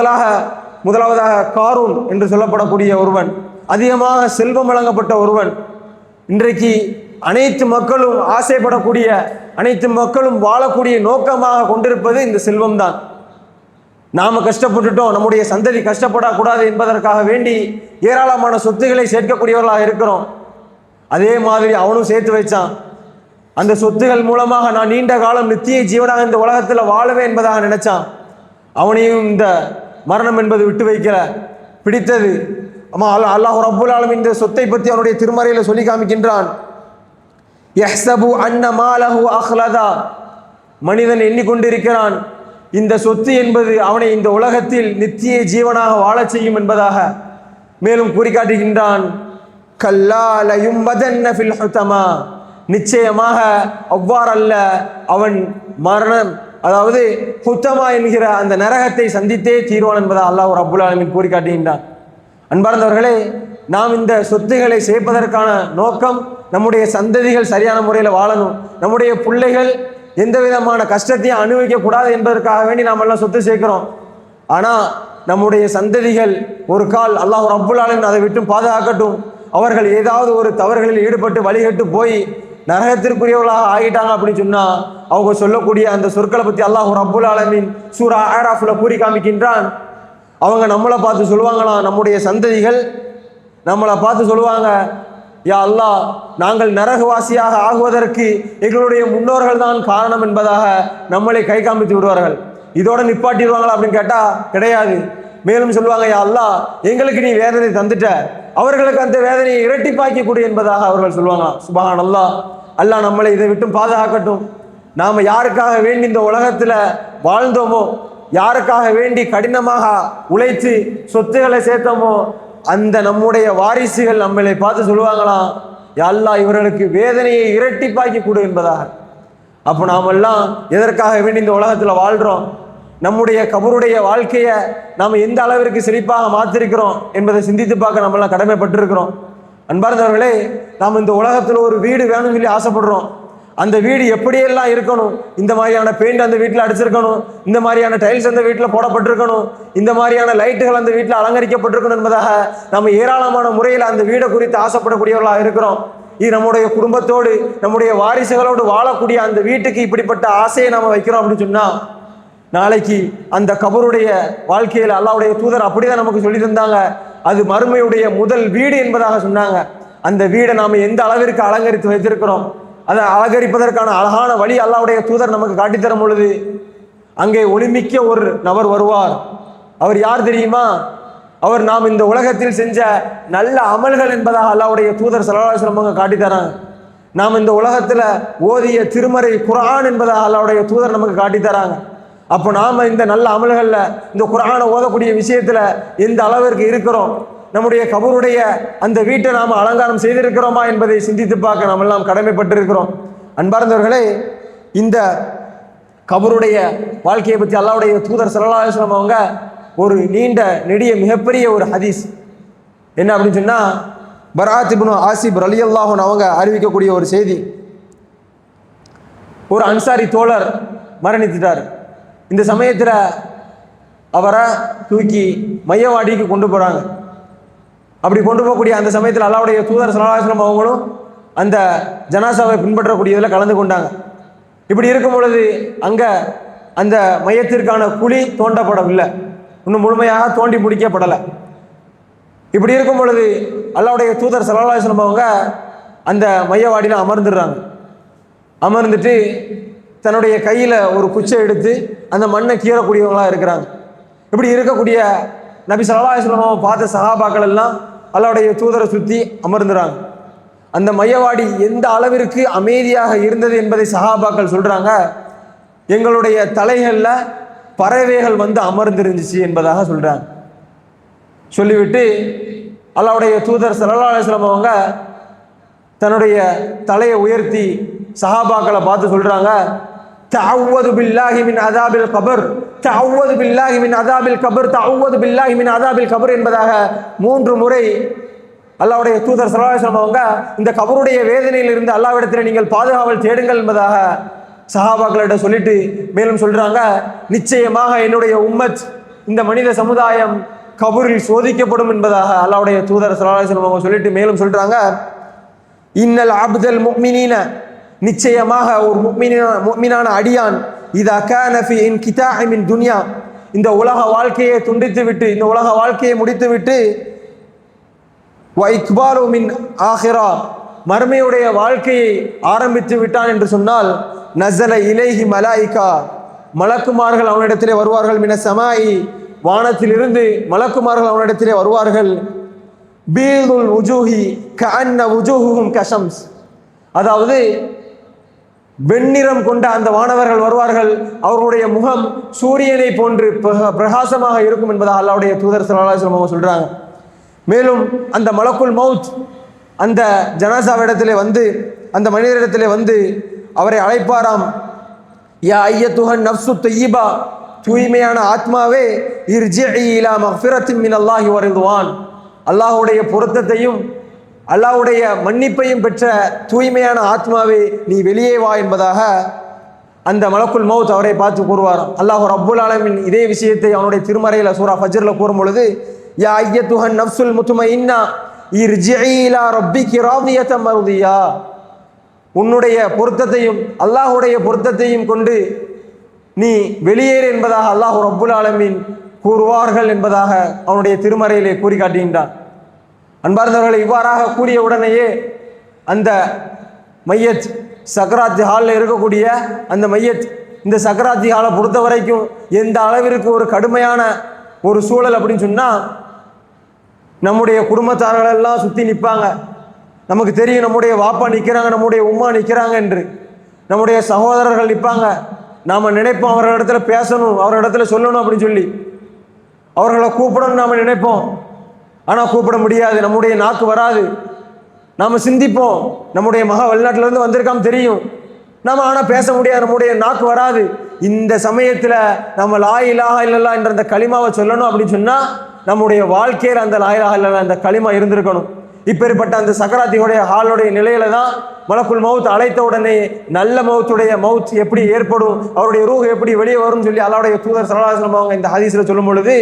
[SPEAKER 1] முதலாவதாக காரூன் என்று சொல்லப்படக்கூடிய ஒருவன், அதிகமாக செல்வம் வழங்கப்பட்ட ஒருவன், இன்றைக்கு அனைத்து மக்களும் ஆசைப்படக்கூடிய, அனைத்து மக்களும் வாழக்கூடிய நோக்கமாக கொண்டிருப்பது இந்த செல்வம் தான். நாம கஷ்டப்பட்டுட்டோம், நம்முடைய சந்ததி கஷ்டப்படக்கூடாது என்பதற்காக வேண்டி ஏராளமான சொத்துக்களை சேர்க்கக்கூடியவர்களாக இருக்கிறோம். அதே மாதிரி அவனும் சேர்த்து வைச்சான். அந்த சொத்துகள் மூலமாக நான் நீண்ட காலம் நித்திய ஜீவனாக இந்த உலகத்தில் வாழுவேன் என்பதாக நினைச்சான். அவனையும் இந்த மரணம் என்பது விட்டு வைக்கல, பிடித்தது. அல்லாஹ் ரப்புல் ஆலமீன் இந்த சொத்தை பற்றி அவனுடைய திருமறையில் சொல்லி காமிக்கின்றான். யஹ்ஸபு அன்ன மாலஹு அஹ்லதா, மனிதன் எண்ணிக்கொண்டிருக்கிறான் இந்த சொத்து என்பது அவனை இந்த உலகத்தில் நித்திய ஜீவனாக வாழச் செய்யும் என்பதாக. மேலும் கூறி காட்டுகின்றான், கல்லா லயும்பதன்ன ஃபில் ஹுதமா, நிச்சயமாக அவ்வாறல்ல, அவன் மரணம் அதாவது ஹுத்தமா என்கிற அந்த நரகத்தை சந்தித்தே தீர்வான் என்பதாக அல்லாஹ் ரப்புல் ஆலமீன் கூறி காட்டுகின்றான். அன்பார்ந்தவர்களே, நாம் இந்த சொத்துக்களை சேர்ப்பதற்கான நோக்கம் நம்முடைய சந்ததிகள் சரியான முறையில் வாழணும், நம்முடைய பிள்ளைகள் எந்த விதமான கஷ்டத்தையும் அனுபவிக்க கூடாது என்பதற்காக வேண்டி நாம் எல்லாம் சொத்து சேர்க்கிறோம். ஆனால் நம்முடைய சந்ததிகள் ஒரு கால் அல்லாஹ் ரப்புல் ஆலமீன் அதை விட்டு பாதுகாக்கட்டும், அவர்கள் ஏதாவது ஒரு தவறுகளில் ஈடுபட்டு வழிகட்டு போய் நரகத்திற்குரியவர்களாக ஆகிட்டாங்க அப்படின்னு சொன்னா அவங்க சொல்லக்கூடிய அந்த சொற்களை பற்றி அல்லாஹ் ரப்புல் ஆலமீன் சூரா ஆராஃப்ல கூறி காமிக்கின்றான். அவங்க நம்மளை பார்த்து சொல்லுவாங்களாம், நம்முடைய சந்ததிகள் நம்மளை பார்த்து சொல்லுவாங்க, யா அல்லாஹ், நாங்கள் நரகவாசியாக ஆகுவதற்கு எங்களுடைய முன்னோர்கள் தான் காரணம் என்பதாக நம்மளை கை காமித்து விடுவார்கள். இதோட நிப்பாட்டிடுவாங்களா அப்படின்னு கேட்டா கிடையாது. மேலும் சொல்லுவாங்க, யா அல்லாஹ், எங்களுக்கு நீ வேதனை தந்துட்ட, அவர்களுக்கு அந்த வேதனையை இரட்டிப்பாக்கி கொடு என்பதாக அவர்கள் சொல்லுவாங்களாம். சுப்ஹானல்லாஹ், அல்லாஹ் நம்மளை இதை விட்டு பாதுகாக்கட்டும். நாம் யாருக்காக வேண்டி இந்த உலகத்தில் வாழ்ந்தோமோ, யாருக்காக வேண்டி கடினமாக உழைத்து சொத்துக்களை சேர்த்தோமோ, அந்த நம்முடைய வாரிசுகள் நம்மளை பார்த்து சொல்லுவாங்களாம், யா அல்லாஹ், இவர்களுக்கு வேதனையை இரட்டிப்பாக்கி கொடு என்பதாக. அப்போ நாமெல்லாம் எதற்காக வேண்டி இந்த உலகத்தில் வாழ்கிறோம்? நம்முடைய கபருடைய வாழ்க்கையை நாம் எந்த அளவிற்கு செழிப்பாக மாற்றிருக்கிறோம் என்பதை சிந்தித்து பார்க்க நம்மளாம் கடமைப்பட்டிருக்கிறோம். அன்பார்ந்தவர்களே, நாம் இந்த உலகத்தில் ஒரு வீடு வேணும்னு சொல்லி ஆசைப்படுறோம். அந்த வீடு எப்படியெல்லாம் இருக்கணும், இந்த மாதிரியான பெயிண்ட் அந்த வீட்டில் அடிச்சிருக்கணும், இந்த மாதிரியான டைல்ஸ் அந்த வீட்டில் போடப்பட்டிருக்கணும், இந்த மாதிரியான லைட்டுகள் அந்த வீட்டில் அலங்கரிக்கப்பட்டிருக்கணும் என்பதாக நம்ம ஏராளமான முறையில் அந்த வீடை குறித்து ஆசைப்படக்கூடியவர்களாக இருக்கிறோம். இது நம்முடைய குடும்பத்தோடு நம்முடைய வாரிசுகளோடு வாழக்கூடிய அந்த வீட்டுக்கு இப்படிப்பட்ட ஆசையை நாம் வைக்கிறோம் அப்படின்னு சொன்னால், நாளைக்கு அந்த கபருடைய வாழ்க்கையில் அல்லாஹ்வுடைய தூதர் அப்படிதான் நமக்கு சொல்லி தந்தாங்க. அது மறுமையுடைய முதல் வீடு என்பதாக சொன்னாங்க. அந்த வீடை நாம் எந்த அளவிற்கு அலங்கரித்து வைத்திருக்கிறோம், அதை அலங்கரிப்பதற்கான அழகான வழி அல்லாஹ்வுடைய தூதர் நமக்கு காட்டித்தரும் பொழுது, அங்கே ஒளிமிக்க ஒரு நபர் வருவார். அவர் யார் தெரியுமா? அவர் நாம் இந்த உலகத்தில் செஞ்ச நல்ல அமல்கள் என்பதாக அல்லாஹ்வுடைய தூதர் ஸல்லல்லாஹு அலைஹி வஸல்லம் காட்டித்தராங்க. நாம் இந்த உலகத்தில் ஓதிய திருமறை குர்ஆன் என்பதாக அல்லாஹ்வுடைய தூதர் நமக்கு காட்டித்தராங்க. அப்போ நாம் இந்த நல்ல அமல்களில் இந்த குர்ஆனை ஓதக்கூடிய விஷயத்தில் எந்த அளவிற்கு இருக்கிறோம், நம்முடைய கபருடைய அந்த வீட்டை நாம் அலங்காரம் செய்திருக்கிறோமா என்பதை சிந்தித்து பார்க்க நாம் எல்லாம் கடமைப்பட்டிருக்கிறோம். அன்பார்ந்தவர்களே, இந்த கபருடைய வாழ்க்கையை பற்றி அல்லாஹ்வுடைய தூதர் ஸல்லல்லாஹு அலைஹி வஸல்லம் அவங்க ஒரு நீண்ட நெடிய மிகப்பெரிய ஒரு ஹதீஸ் என்ன அப்படின்னு சொன்னால், பராத் இப்னு ஆசிப் ரலியல்லாஹு அன்ஹு அவங்க அறிவிக்கக்கூடிய ஒரு செய்தி. ஒரு அன்சாரி தோழர் மரணித்துட்டார். இந்த சமயத்தில் அவரை தூக்கி மையவாடிக்கு கொண்டு போகிறாங்க. அப்படி கொண்டு போகக்கூடிய அந்த சமயத்தில் அல்லாஹ்வுடைய தூதர் ஸல்லல்லாஹு அலைஹி வஸல்லம் அவங்களும் அந்த ஜனாசாவை பின்பற்றக்கூடியதில் கலந்து கொண்டாங்க. இப்படி இருக்கும் பொழுது அங்கே அந்த மையத்திற்கான குழி தோண்டப்படவில்லை, இன்னும் முழுமையாக தோண்டி முடிக்கப்படலை. இப்படி இருக்கும் பொழுது அல்லாஹ்வுடைய தூதர் ஸல்லல்லாஹு அலைஹி வஸல்லம் அவங்க அந்த மையவாடியில் அமர்ந்துடுறாங்க. அமர்ந்துட்டு தன்னுடைய கையில் ஒரு குச்சை எடுத்து அந்த மண்ணை கீறக்கூடியவங்களாக இருக்கிறாங்க. இப்படி இருக்கக்கூடிய நபி ஸல்லல்லாஹு அலைஹி வஸல்லம் பார்த்த சஹாபாக்கள் எல்லாம் அல்லாஹ்வுடைய தூதரை சுற்றி அமர்ந்துறாங்க. அந்த மையவாடி எந்த அளவிற்கு அமைதியாக இருந்தது என்பதை சஹாபாக்கள் சொல்கிறாங்க. எங்களுடைய தலைகளில் பறவைகள் வந்து அமர்ந்திருந்துச்சு என்பதாக சொல்கிறாங்க. சொல்லிவிட்டு அல்லாஹ்வுடைய தூதர் ஸல்லல்லாஹு அலைஹி வஸல்லம் அவங்க தன்னுடைய தலையை உயர்த்தி சஹாபாக்களை பார்த்து சொல்கிறாங்க, தஅவ்வது பில்லாஹி மின் அஸாபில் கபர், தஅவ்வது பில்லாஹி மின் அஸாபில் கபர், தஅவ்வது பில்லாஹி மின் அஸாபில் கபர் என்பதாக 3 முறை அல்லாஹ்வுடைய தூதர் ஸல்லல்லாஹு அலைஹி வஸல்லம் அவங்க இந்த கபருடைய வேதனையில் இருந்து அல்லாஹ்விடத்தில் நீங்கள் பாதுகாவல் தேடுங்கள் என்பதாக சஹாபாக்களிட சொல்லிட்டு மேலும் சொல்றாங்க, நிச்சயமாக என்னுடைய உம்மத் இந்த மனித சமுதாயம் கபரில் சோதிக்கப்படும் என்பதாக அல்லாஹ்வுடைய தூதர் ஸல்லல்லாஹு அலைஹி வஸல்லம் அவங்க சொல்லிட்டு மேலும் சொல்றாங்க, இன்னல் அப்தல் முஃமினீன, நிச்சயமாக ஒரு முஃமினான அடியான், இதா கான ஃபீ இன்கிதாஇ மின் துன்யா, இந்த உலக வாழ்க்கையை துண்டித்து விட்டு, இந்த உலக வாழ்க்கையை முடித்து விட்டு, வைக்பாலு மின் ஆஹிரா, மறுமையுடைய வாழ்க்கையை ஆரம்பித்து விட்டான் என்று சொன்னால், நஸல இலைஹி மலாயிகா, மலக்குமார்கள் அவனிடத்திலே வருவார்கள். மின சமாயி, வானத்திலிருந்து மலக்குமார்கள் அவனிடத்திலே வருவார்கள். பீதுல் உஜூஹி கஅன்ன உஜூஹுஹும் கஷம்ஸ், அதாவது வெண்ணிறம் கொண்ட அந்த வானவர்கள் வருவார்கள். அவர்களுடைய முகம் சூரியனை போன்று பிரகாசமாக இருக்கும் என்பதாக அல்லாஹ்வுடைய தூதர் ஸல்லல்லாஹு அலைஹி வஸல்லம் சொல்றாங்க. மேலும் அந்த மலக்குல் மௌத் அந்த ஜனாசாவிடத்திலே வந்து, அந்த மனிதரிடத்திலே வந்து அவரை அழைப்பாராம். யா ஐயத்துஹன் நஃப்சு தய்யிபா, தூய்மையான ஆத்மாவே, இர்ஜிஇ இலா மக்ஃபிரத்தின் மினல்லாஹி வ ரிதுவான், அல்லாஹ்வுடைய பொருத்தத்தையும் அல்லாஹ்வுடைய மன்னிப்பையும் பெற்ற தூய்மையான ஆத்மாவே, நீ வெளியே வா என்பதாக அந்த மலக்குல் மௌத் அவரை பார்த்து கூறுவார். அல்லாஹ் ரப்புல் ஆலமீன் இதே விஷயத்தை அவனுடைய திருமறையில் சூரா ஃபஜ்ர்ல கூறும் பொழுது, யா ஐயத்துஹன் நஃப்சுல் முத்மஇன்னா இர்ஜிஇ இலா ரப்பிகி ராதியத்தன் மர்தியா, உன்னுடைய பொருத்தத்தையும் அல்லாஹ்வுடைய பொருத்தத்தையும் கொண்டு நீ வெளியேறு என்பதாக அல்லாஹ் ரப்புல் ஆலமீன் கூறுவார்கள் என்பதாக அவனுடைய திருமறையிலே கூறி காட்டுகின்றான். அன்பார்ந்தவர்களை, இவ்வாறாக கூறிய உடனேயே அந்த மையத் சக்கராத்தி ஹாலில் இருக்கக்கூடிய அந்த மையத், இந்த சக்கராத்தி ஹாலை பொறுத்த வரைக்கும் எந்த அளவிற்கு ஒரு கடுமையான ஒரு சூழல் அப்படின்னு சொன்னால், நம்முடைய குடும்பத்தார்கள் எல்லாம் சுற்றி நிற்பாங்க. நமக்கு தெரியும் நம்முடைய வாப்பா நிற்கிறாங்க, நம்முடைய உம்மா நிற்கிறாங்க என்று. நம்முடைய சகோதரர்கள் நிற்பாங்க. நாம் நினைப்போம் அவர்களிடத்துல பேசணும், அவர்களிடத்துல சொல்லணும் அப்படின்னு சொல்லி அவர்களை கூப்பிடணும் நாம் நினைப்போம். ஆனால் கூப்பிட முடியாது, நம்முடைய நாக்கு வராது. நாம் சிந்திப்போம், நம்முடைய மகா வெளிநாட்டிலேருந்து வந்திருக்காம தெரியும் நாம், ஆனால் பேச முடியாது, நம்முடைய நாக்கு வராது. இந்த சமயத்தில் நம்ம லா இலாஹா இல்லல்லாஹ் என்ற அந்த களிமாவை சொல்லணும் அப்படின்னு சொன்னால், நம்முடைய வாழ்க்கையில் அந்த லா இலாஹா இல்லல்லாஹ் அந்த களிமா இருந்திருக்கணும். இப்பேற்பட்ட அந்த சக்கராத்தியுடைய ஹாலுடைய நிலையில தான் மலக்குல் மௌத் அழைத்த உடனே நல்ல மௌத்துடைய மௌத் எப்படி ஏற்படும், அவருடைய ரூஹ் எப்படி வெளியே வரும்னு சொல்லி அல்லாஹ்வுடைய தூதர் ஸல்லல்லாஹு அலைஹி வஸல்லம் அவங்க இந்த ஹதீஸ்ல சொல்லும் பொழுது,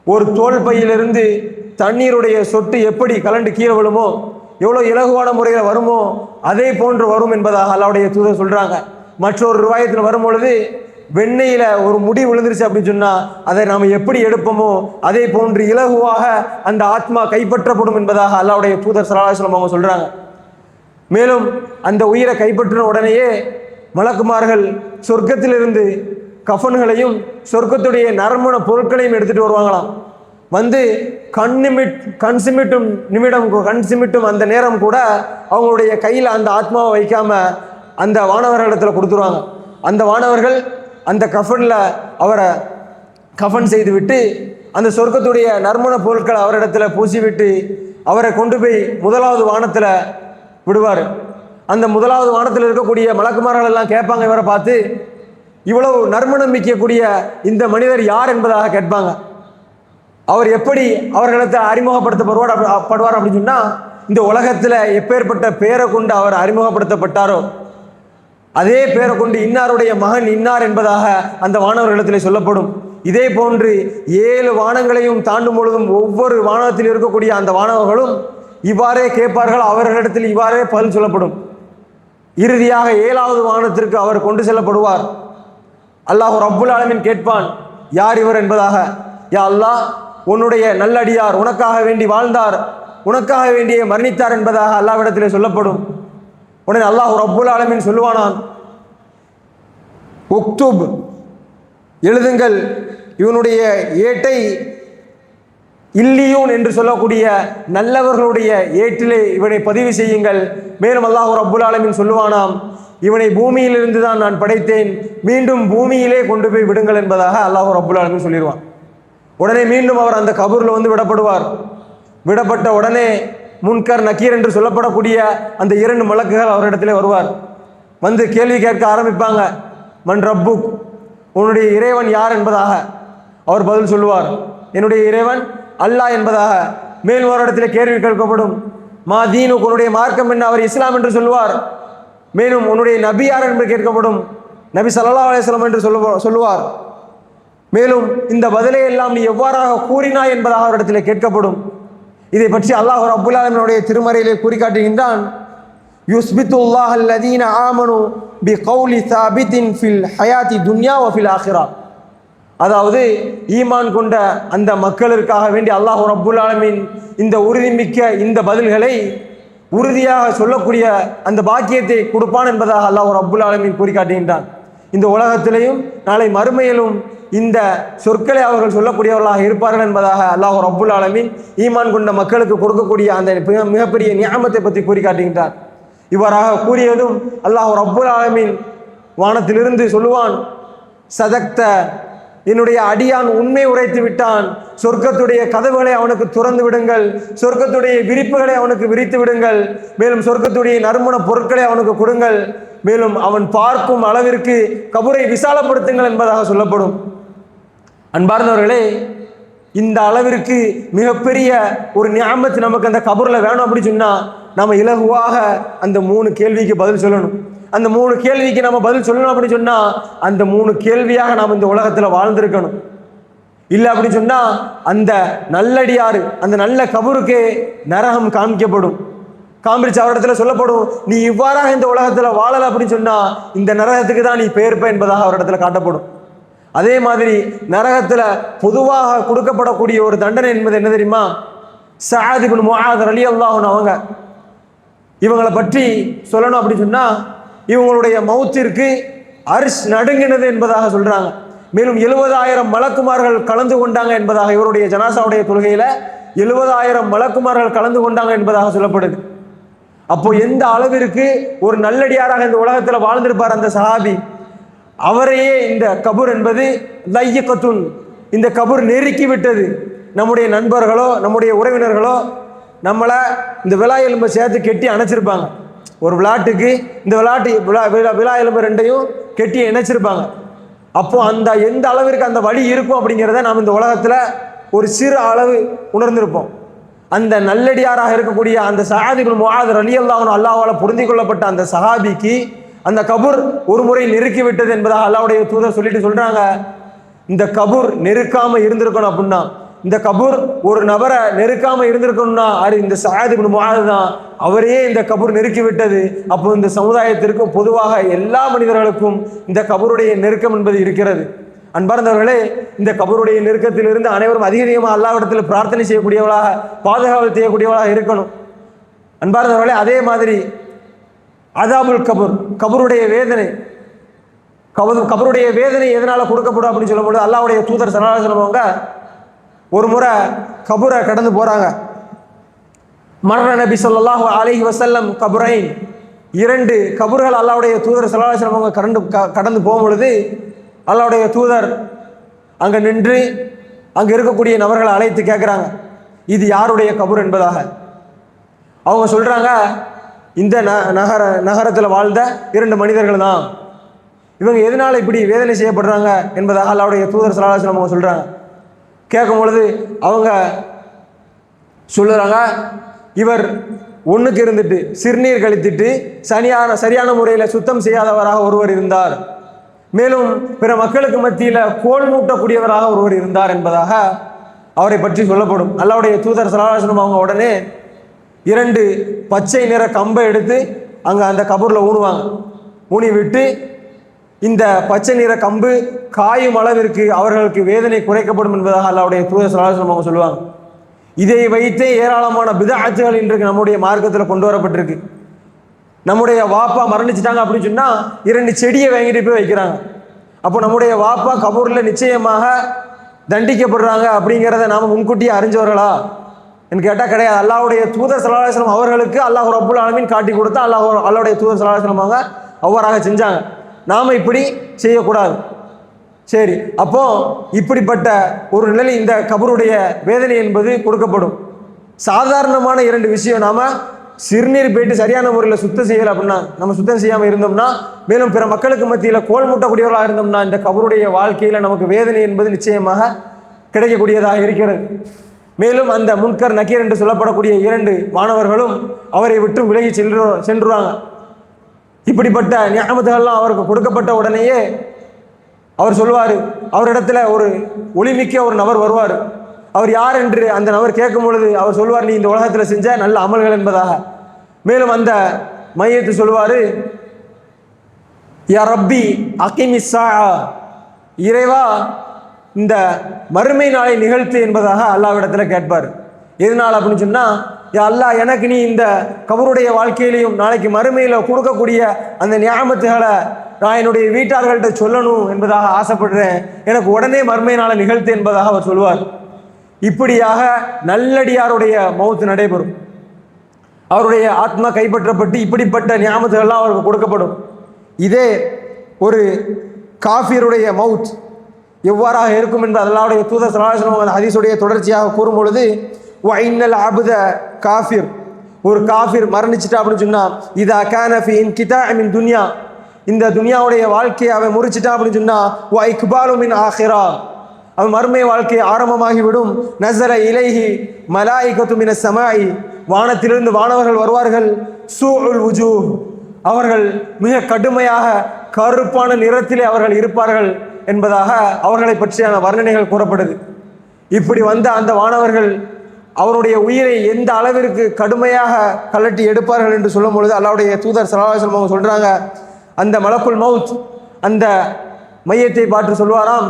[SPEAKER 1] ஒரு தோல் பையிலிருந்து தண்ணீருடைய சொட்டு எப்படி கலண்டு கீழே விழுமோ, எவ்வளோ இலகுவான முறையில் வருமோ அதே போன்று வரும் என்பதாக அல்லாஹ்வுடைய தூதர் சொல்றாங்க. மற்றொரு ரிவாயத்தில் வரும் பொழுது, வெண்ணெயில ஒரு முடி விழுந்துருச்சு அப்படின்னு சொன்னா அதை நாம் எப்படி எடுப்போமோ அதே போன்று இலகுவாக அந்த ஆத்மா கைப்பற்றப்படும் என்பதாக அல்லாஹ்வுடைய தூதர் ஸல்லல்லாஹு அலைஹி வஸல்லம் அவங்க சொல்றாங்க. மேலும் அந்த உயிரை கைப்பற்றின உடனேயே மலக்குமார்கள் சொர்க்கத்திலிருந்து கஃபன்களையும் சொர்க்கத்துடைய நறுமண பொருட்களையும் எடுத்துட்டு வருவாங்களாம். வந்து கண் சிமிட்டும் அந்த நேரம் கூட அவங்களுடைய கையில் அந்த ஆத்மாவை வைக்காம அந்த வானவர்களிடத்தில் கொடுத்துருவாங்க. அந்த வானவர்கள் அந்த கஃபனில் அவரை கஃபன் செய்து விட்டு அந்த சொர்க்கத்துடைய நறுமண பொருட்களை அவரிடத்தில் பூசிவிட்டு அவரை கொண்டு போய் முதலாவது வானத்தில் விடுவார். அந்த முதலாவது வானத்தில் இருக்கக்கூடிய மலக்குமார்கள் எல்லாம் கேட்பாங்க, இவரை பார்த்து, இவ்வளவு நறுமணம் மிக்கக்கூடிய இந்த மனிதர் யார் என்பதாக கேட்பாங்க. அவர் எப்படி அவர்களிடத்தில் அறிமுகப்படுத்தப்படுவார் அப்படின்னு சொன்னால், இந்த உலகத்தில் எப்பேற்பட்ட பேரை கொண்டு அவர் அறிமுகப்படுத்தப்பட்டாரோ அதே பேரை கொண்டு இன்னாருடைய மகன் இன்னார் என்பதாக அந்த வானவர்களிடத்தில் சொல்லப்படும். இதே போன்று 7 வானங்களையும் தாண்டும் பொழுதும் ஒவ்வொரு வானத்தில் இருக்கக்கூடிய அந்த வானவர்களும் இவ்வாறே கேட்பார்கள். அவர்களிடத்தில் இவ்வாறே பதில் சொல்லப்படும். இறுதியாக 7வது வானத்திற்கு அவர் கொண்டு செல்லப்படுவார். அல்லாஹ் ரப்புல் ஆலமீன் கேட்பான், யார் இவர் என்பதாக. யா அல்லாஹ், உன்னுடைய நல்லடியார் உனக்காக வேண்டி வாழ்ந்தார், உனக்காக வேண்டிய மரணித்தார் என்பதாக அல்லாஹ்விடத்திலே சொல்லப்படும். உடனே அல்லாஹ் ரப்புல் ஆலமீன் சொல்லுவானான், உக்துப், எழுதுங்கள், இவனுடைய ஏட்டை இல்லியூன் என்று சொல்லக்கூடிய நல்லவர்களுடைய ஏட்டிலே இவனை பதிவு செய்யுங்கள். மேலும் அல்லாஹ் ரப்புல் ஆலமீன் சொல்லுவானாம், இவனை பூமியிலிருந்து தான் நான் படைத்தேன், மீண்டும் பூமியிலே கொண்டு போய் விடுங்கள் என்பதாக அல்லாஹ் ரப்புல் ஆலமீன் சொல்லிடுவான். உடனே மீண்டும் அவர் அந்த கபூரில் வந்து விடப்படுவார். விடப்பட்ட உடனே முன்கர் நக்கீர் என்று சொல்லப்படக்கூடிய அந்த 2 மலக்குகள் அவரிடத்திலே வருவார். வந்து கேள்வி கேட்க ஆரம்பிப்பாங்க. மன் ரப்புக், உன்னுடைய இறைவன் யார் என்பதாக. அவர் பதில் சொல்லுவார், என்னுடைய இறைவன் அல்லாஹ் என்பதாக. மேலும் ஒரு இடத்துல கேள்வி கேட்கப்படும். மா தீனுக்கு, உன்னுடைய மார்க்கம் என்ன. அவர் இஸ்லாம் என்று சொல்லுவார். மேலும் உன்னுடைய நபி யார் என்று கேட்கப்படும். நபி ஸல்லல்லாஹு அலைஹி வஸல்லம் என்று சொல்லுவார். மேலும் இந்த பதிலை எல்லாம் நீ எவ்வாறாக கூறினாய் என்பதாக அவரிடத்தில் கேட்கப்படும். இதை பற்றி அல்லாஹ் ரப்புல் ஆலமீனுடைய திருமறையிலே கூறி காட்டுகின்றான், யுஸ்பித்துல்லாஹ் அல்லதீன ஆமனு பிகௌலி சாபித்தின் ஃபில் ஹயாத்தி துன்யா வ ஃபில் ஆখিরা. அதாவது ஈமான் கொண்ட அந்த மக்களுக்காக வேண்டி அல்லாஹ் ரப்புல் ஆலமீன் இந்த உறுதிமிக்க இந்த பதில்களை உறுதியாக சொல்லக்கூடிய அந்த பாக்கியத்தை கொடுப்பான் என்பதாக அல்லாஹ் ரப்புல் ஆலமீன் கூறி காட்டுகின்றான். இந்த உலகத்திலேயும் நாளை மறுமையிலும் இந்த சொற்களை அவர்கள் சொல்லக்கூடியவர்களாக இருப்பார்கள் என்பதாக அல்லாஹ் ரப்புல் ஆலமீன் ஈமான் கொண்ட மக்களுக்கு கொடுக்கக்கூடிய அந்த மிகப்பெரிய நியாமத்தை பற்றி கூறி காட்டுகின்றார். இவ்வாறாக கூறியதும் அல்லாஹ் ரப்புல் ஆலமீன் வானத்திலிருந்து சொல்லுவான், சதக்த, என்னுடைய அடியான் உண்மை உரைத்து விட்டான், சொர்க்கத்துடைய கதவுகளை அவனுக்கு துறந்து விடுங்கள், சொர்க்கத்துடைய விரிப்புகளை அவனுக்கு விரித்து விடுங்கள், மேலும் சொர்க்கத்துடைய நறுமண பொருட்களை அவனுக்கு கொடுங்கள், மேலும் அவன் பார்க்கும் அளவிற்கு கபரை விசாலப்படுத்துங்கள் என்பதாக சொல்லப்படும். அன்பார்ந்தவர்களே, இந்த அளவிற்கு மிகப்பெரிய ஒரு நியாமத்து நமக்கு அந்த கபூரில் வேணும் அப்படின்னு சொன்னால் நம்ம இலகுவாக அந்த 3 கேள்விக்கு பதில் சொல்லணும். அந்த 3 கேள்விக்கு நம்ம பதில் சொல்லணும் அப்படின்னு சொன்னால் அந்த 3 கேள்வியாக நாம் இந்த உலகத்தில் வாழ்ந்திருக்கணும். இல்லை அப்படின்னு சொன்னால் அந்த நல்லடியார் அந்த நல்ல கபூருக்கு நரகம் காமிக்கப்படும். காமிச்சு அவரிடத்துல சொல்லப்படும், நீ இவ்வாறாக இந்த உலகத்தில் வாழலை அப்படின்னு சொன்னால் இந்த நரகத்துக்கு தான் நீ பெயர்ப்ப என்பதாக அவரிடத்துல காட்டப்படும். அதே மாதிரி நரகத்தில் பொதுவாக கொடுக்கப்படக்கூடிய ஒரு தண்டனை என்பது என்ன தெரியுமா? சஅத் இப்னு முஆத் ரலியல்லாஹு அன்ஹு அவங்க இவங்களை பற்றி சொல்லணும் அப்படின்னு சொன்னால் இவங்களுடைய மௌத்திற்கு அர்ஷ் நடுங்கினது என்பதாக சொல்றாங்க. மேலும் 70,000 மலக்குமார்கள் கலந்து கொண்டாங்க என்பதாக, இவருடைய ஜனாசாவுடைய தொழுகையில் 70,000 மலக்குமார்கள் கலந்து கொண்டாங்க என்பதாக சொல்லப்படுது. அப்போ எந்த அளவிற்கு ஒரு நல்லடியாராக இந்த உலகத்தில் வாழ்ந்திருப்பார் அந்த சஹாபி. அவரையே இந்த கபூர் என்பது லையக்கத்துன், இந்த கபூர் நெருக்கி விட்டது. நம்முடைய நண்பர்களோ நம்முடைய உறவினர்களோ நம்மளை இந்த விழா எலும்பை சேர்த்து கெட்டி அணைச்சிருப்பாங்க. ஒரு விளையாட்டுக்கு இந்த விழா எலும்பு 2ஐயும் கெட்டி இணைச்சிருப்பாங்க. அப்போ அந்த எந்த அளவிற்கு அந்த வழி இருக்கும் அப்படிங்கிறத நாம் இந்த உலகத்தில் ஒரு சிறு அளவு உணர்ந்திருப்போம். அந்த நல்லடியாராக இருக்கக்கூடிய அந்த சஅத் இப்னு முஆத் ரலியல்லாஹு அன்ஹு அல்லாஹ்வால் பொருந்திக் கொள்ளப்பட்ட அந்த சஹாபிக்கு அந்த கபூர் ஒரு முறை நெருக்கி விட்டது என்பதாக அல்லாஹ்வுடைய தூதர் சொல்லிட்டு சொல்றாங்க, இந்த கபூர் நெருக்காம இருந்திருக்கணும் அப்படின்னா, இந்த கபூர் ஒரு நபரை நெருக்காம இருந்திருக்கணும்னா இந்த சஅத் இப்னு முஆத் தான். அவரையே இந்த கபூர் நெருக்கி விட்டது. அப்போ இந்த சமுதாயத்திற்கு பொதுவாக எல்லா மனிதர்களுக்கும் இந்த கபூருடைய நெருக்கம் என்பது இருக்கிறது. அன்பார்ந்தவர்களே, இந்த கபூருடைய நெருக்கத்திலிருந்து அனைவரும் அதிகமாக அல்லாஹ்விடத்தில் பிரார்த்தனை செய்யக்கூடியவளாக, பாதுகாவல் செய்யக்கூடியவளாக இருக்கணும். அன்பார்ந்தவர்களே, அதே மாதிரி அதாபுல் கபூர், கபூருடைய வேதனை, கபூருடைய வேதனை எதனால் கொடுக்கப்படும் அப்படின்னு சொல்லும்போது அல்லாஹ்வுடைய தூதர் ஸல்லல்லாஹு அலைஹி வஸல்லம் அவங்க ஒரு முறை கபூரை கடந்து போகிறாங்க. மர்ர நபி ஸல்லல்லாஹு அலைஹி வஸல்லம் கபுரைன், 2 கபூர்கள் அல்லாஹ்வுடைய தூதர் ஸல்லல்லாஹு அலைஹி வஸல்லம் அவங்க கடந்து போகும்பொழுது அல்லாஹ்வுடைய தூதர் அங்கே நின்று அங்கே இருக்கக்கூடிய நபர்களை அழைத்து கேட்குறாங்க, இது யாருடைய கபூர் என்பதாக. அவங்க சொல்கிறாங்க, இந்த நகரத்தில் வாழ்ந்த 2 மனிதர்கள் தான். இவங்க எதனால் இப்படி வேதனை செய்யப்படுறாங்க என்பதாக அல்லாஹ்வுடைய தூதர் ஸல்லல்லாஹு அலைஹி வஸல்லம் அவங்க சொல்கிறாங்க. கேட்கும் பொழுது அவங்க சொல்லுறாங்க, இவர் ஒன்றுக்கு இருந்துட்டு சிறுநீர் கழித்துட்டு சரியான முறையில் சுத்தம் செய்யாதவராக ஒருவர் இருந்தார், மேலும் பிற மக்களுக்கு மத்தியில் கோல் மூட்டக்கூடியவராக ஒருவர் இருந்தார் என்பதாக அவரை பற்றி சொல்லப்படும். அல்லாஹ்வுடைய தூதர் ஸல்லல்லாஹு அலைஹி வஸல்லம் அவங்க உடனே 2 பச்சை நிற கம்பை எடுத்து அங்கே அந்த கபூரில் ஊனுவாங்க. ஊனி விட்டு இந்த பச்சை நிற கம்பு காயும் அளவிற்கு அவர்களுக்கு வேதனை குறைக்கப்படும் என்பதாக அல்லாஹ்வுடைய தூதர் ஸல்லல்லாஹு அலைஹி வஸல்லம் அவங்க சொல்லுவாங்க. இதை வைத்தே ஏராளமான பிதஅத்துகள் இன்றைக்கு நம்முடைய மார்க்கத்தில் கொண்டு வரப்பட்டிருக்கு. நம்முடைய வாப்பா மரணிச்சிட்டாங்க அப்படின்னு சொன்னால் 2 செடியை வாங்கிட்டு போய் வைக்கிறாங்க. அப்போ நம்முடைய வாப்பா கபூரில் நிச்சயமாக தண்டிக்கப்படுறாங்க அப்படிங்கிறத நாம் முன்கூட்டியே அறிஞ்சவர்களா என்று கேட்டால் கிடையாது. அல்லாஹ்வுடைய தூதர் ஸல்லல்லாஹு அலைஹி வஸல்லம் அவர்களுக்கு அல்லாஹ் ரப்புல் ஆலமீன் காட்டி கொடுத்தா அல்லாஹ்வுடைய தூதர் ஸல்லல்லாஹு அலைஹி வஸல்லம் அவங்க அவ்வாறாக செஞ்சாங்க. நாம் இப்படி செய்யக்கூடாது. சரி, அப்போ இப்படிப்பட்ட ஒரு நிலையில் இந்த கபருடைய வேதனை என்பது கொடுக்கப்படும். சாதாரணமான 2 விஷயம், நாம சிறுநீர் போயிட்டு சரியான முறையில் சுத்தம் செய்யலை அப்படின்னா, நம்ம சுத்தம் செய்யாமல் இருந்தோம்னா, மேலும் பிற மக்களுக்கு மத்தியில் கோல் மூட்டக்கூடியவர்களாக இருந்தோம்னா, இந்த கபருடைய வாழ்க்கையில் நமக்கு வேதனை என்பது நிச்சயமாக கிடைக்கக்கூடியதாக இருக்கிறது. மேலும் அந்த முன்கர் நக்கீர் என்று சொல்லப்படக்கூடிய 2 மாணவர்களும் அவரை விட்டு விலகி சென்றுவாங்க. இப்படிப்பட்ட நியாமத்துகள்லாம் அவருக்கு கொடுக்கப்பட்ட உடனேயே அவர் சொல்வார், அவரிடத்துல ஒரு ஒளிமிக்க ஒரு நபர் வருவார். அவர் யார் என்று அந்த நபர் கேட்கும் பொழுது அவர் சொல்வார், நீ இந்த உலகத்தில் செஞ்ச நல்ல அமல்கள் என்பதாக. மேலும் அந்த மையத்து சொல்வார், யா ரப்பி அகிமி ஸாஅ, இறைவா இந்த மறுமை நாளை நிகழ்த்து என்பதாக அல்லாஹ்விடத்தில் கேட்பார். எதனால் அப்படின்னு சொன்னால், அல்லாஹ் எனக்கு நீ இந்த கபருடைய வாழ்க்கையிலையும் நாளைக்கு மறுமையில் கொடுக்கக்கூடிய அந்த நியாமத்துகளை நான் என்னுடைய வீட்டார்கள்ட்ட சொல்லணும் என்பதாக ஆசைப்படுறேன், எனக்கு உடனே மறுமை நாளை நிகழ்த்து என்பதாக அவர் சொல்வார். இப்படியாக நல்லடியாருடைய மௌத்து நடைபெறும். அவருடைய ஆத்மா கைப்பற்றப்பட்டு இப்படிப்பட்ட நியாமத்துகள்லாம் அவருக்கு கொடுக்கப்படும். இதே ஒரு காஃபியருடைய மவுத் எவ்வாறாக இருக்கும் என்று அல்லாஹ்வுடைய தூதர் ஸல்லல்லாஹு அலைஹி வஸல்லம் ஹதீஸுடைய தொடர்ச்சியாக கூறும் பொழுது, வைனல் அபுத காஃபிர், ஒரு காஃபிர் மரணிச்சிட்டா அப்படின்னு சொன்னால், இதா கான ஃபி இன்கிதா மின் துன்யா, இந்த துன்யாவுடைய வாழ்க்கையை அவன் முறிச்சிட்டா அப்படின்னு சொன்னால், வ இக்பாலு மின் ஆஹிரா, அவன் மறுமை வாழ்க்கை ஆரம்பமாகிவிடும். நஸர இலைஹி மலாயிகத்து மின ஸமாஇ, வானத்திலிருந்து வானவர்கள் வருவார்கள். சூஉல் வுஜூஹ், அவர்கள் மிக கடுமையாக கருப்பான நிறத்திலே அவர்கள் இருப்பார்கள் என்பதாக அவர்களை பற்றியான வர்ணனைகள் கூறப்படுது. இப்படி வந்த அந்த வானவர்கள் அவருடைய உயிரை எந்த அளவிற்கு கடுமையாக கலட்டி எடுப்பார்கள் என்று சொல்லும் பொழுது அல்லாஹ்வுடைய தூதர் ஸல்லல்லாஹு அலைஹி வஸல்லம் சொல்றாங்க, அந்த மலக்குல் மவுத் அந்த மையத்தை பார்த்து சொல்வாராம்,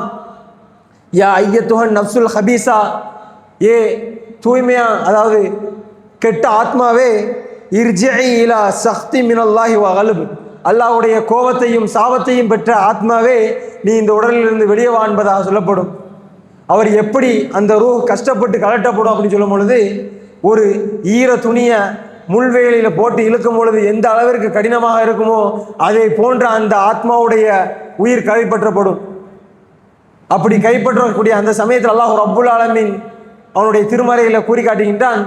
[SPEAKER 1] யா ஐயத்துஹன் நஃப்சுல் ஹபீஸா, ஏ தூய்மையா அதாவது கெட்ட ஆத்மாவே, இர்ஜிஇ இலா சக்தி மினல்லாஹி வ கல்ப், அல்லாஹ்வுடைய கோபத்தையும் சாபத்தையும் பெற்ற ஆத்மாவே நீ இந்த உடலிலிருந்து வெளியே வா என்பதாக சொல்லப்படும். அவர் எப்படி அந்த ரூஹ் கஷ்டப்பட்டு கலட்டப்படும் அப்படின்னு சொல்லும் பொழுது, ஒரு ஈர துணியை முள்வேலியில் போட்டு இழுக்கும் பொழுது எந்த அளவிற்கு கடினமாக இருக்குமோ அதை போன்ற அந்த ஆத்மாவுடைய உயிர் கைப்பற்றப்படும். அப்படி கைப்பற்றக்கூடிய அந்த சமயத்தில் அல்லாஹ் ரப்புல் ஆலமீன் அவனுடைய திருமறையில் கூறி காட்டுகின்றான்,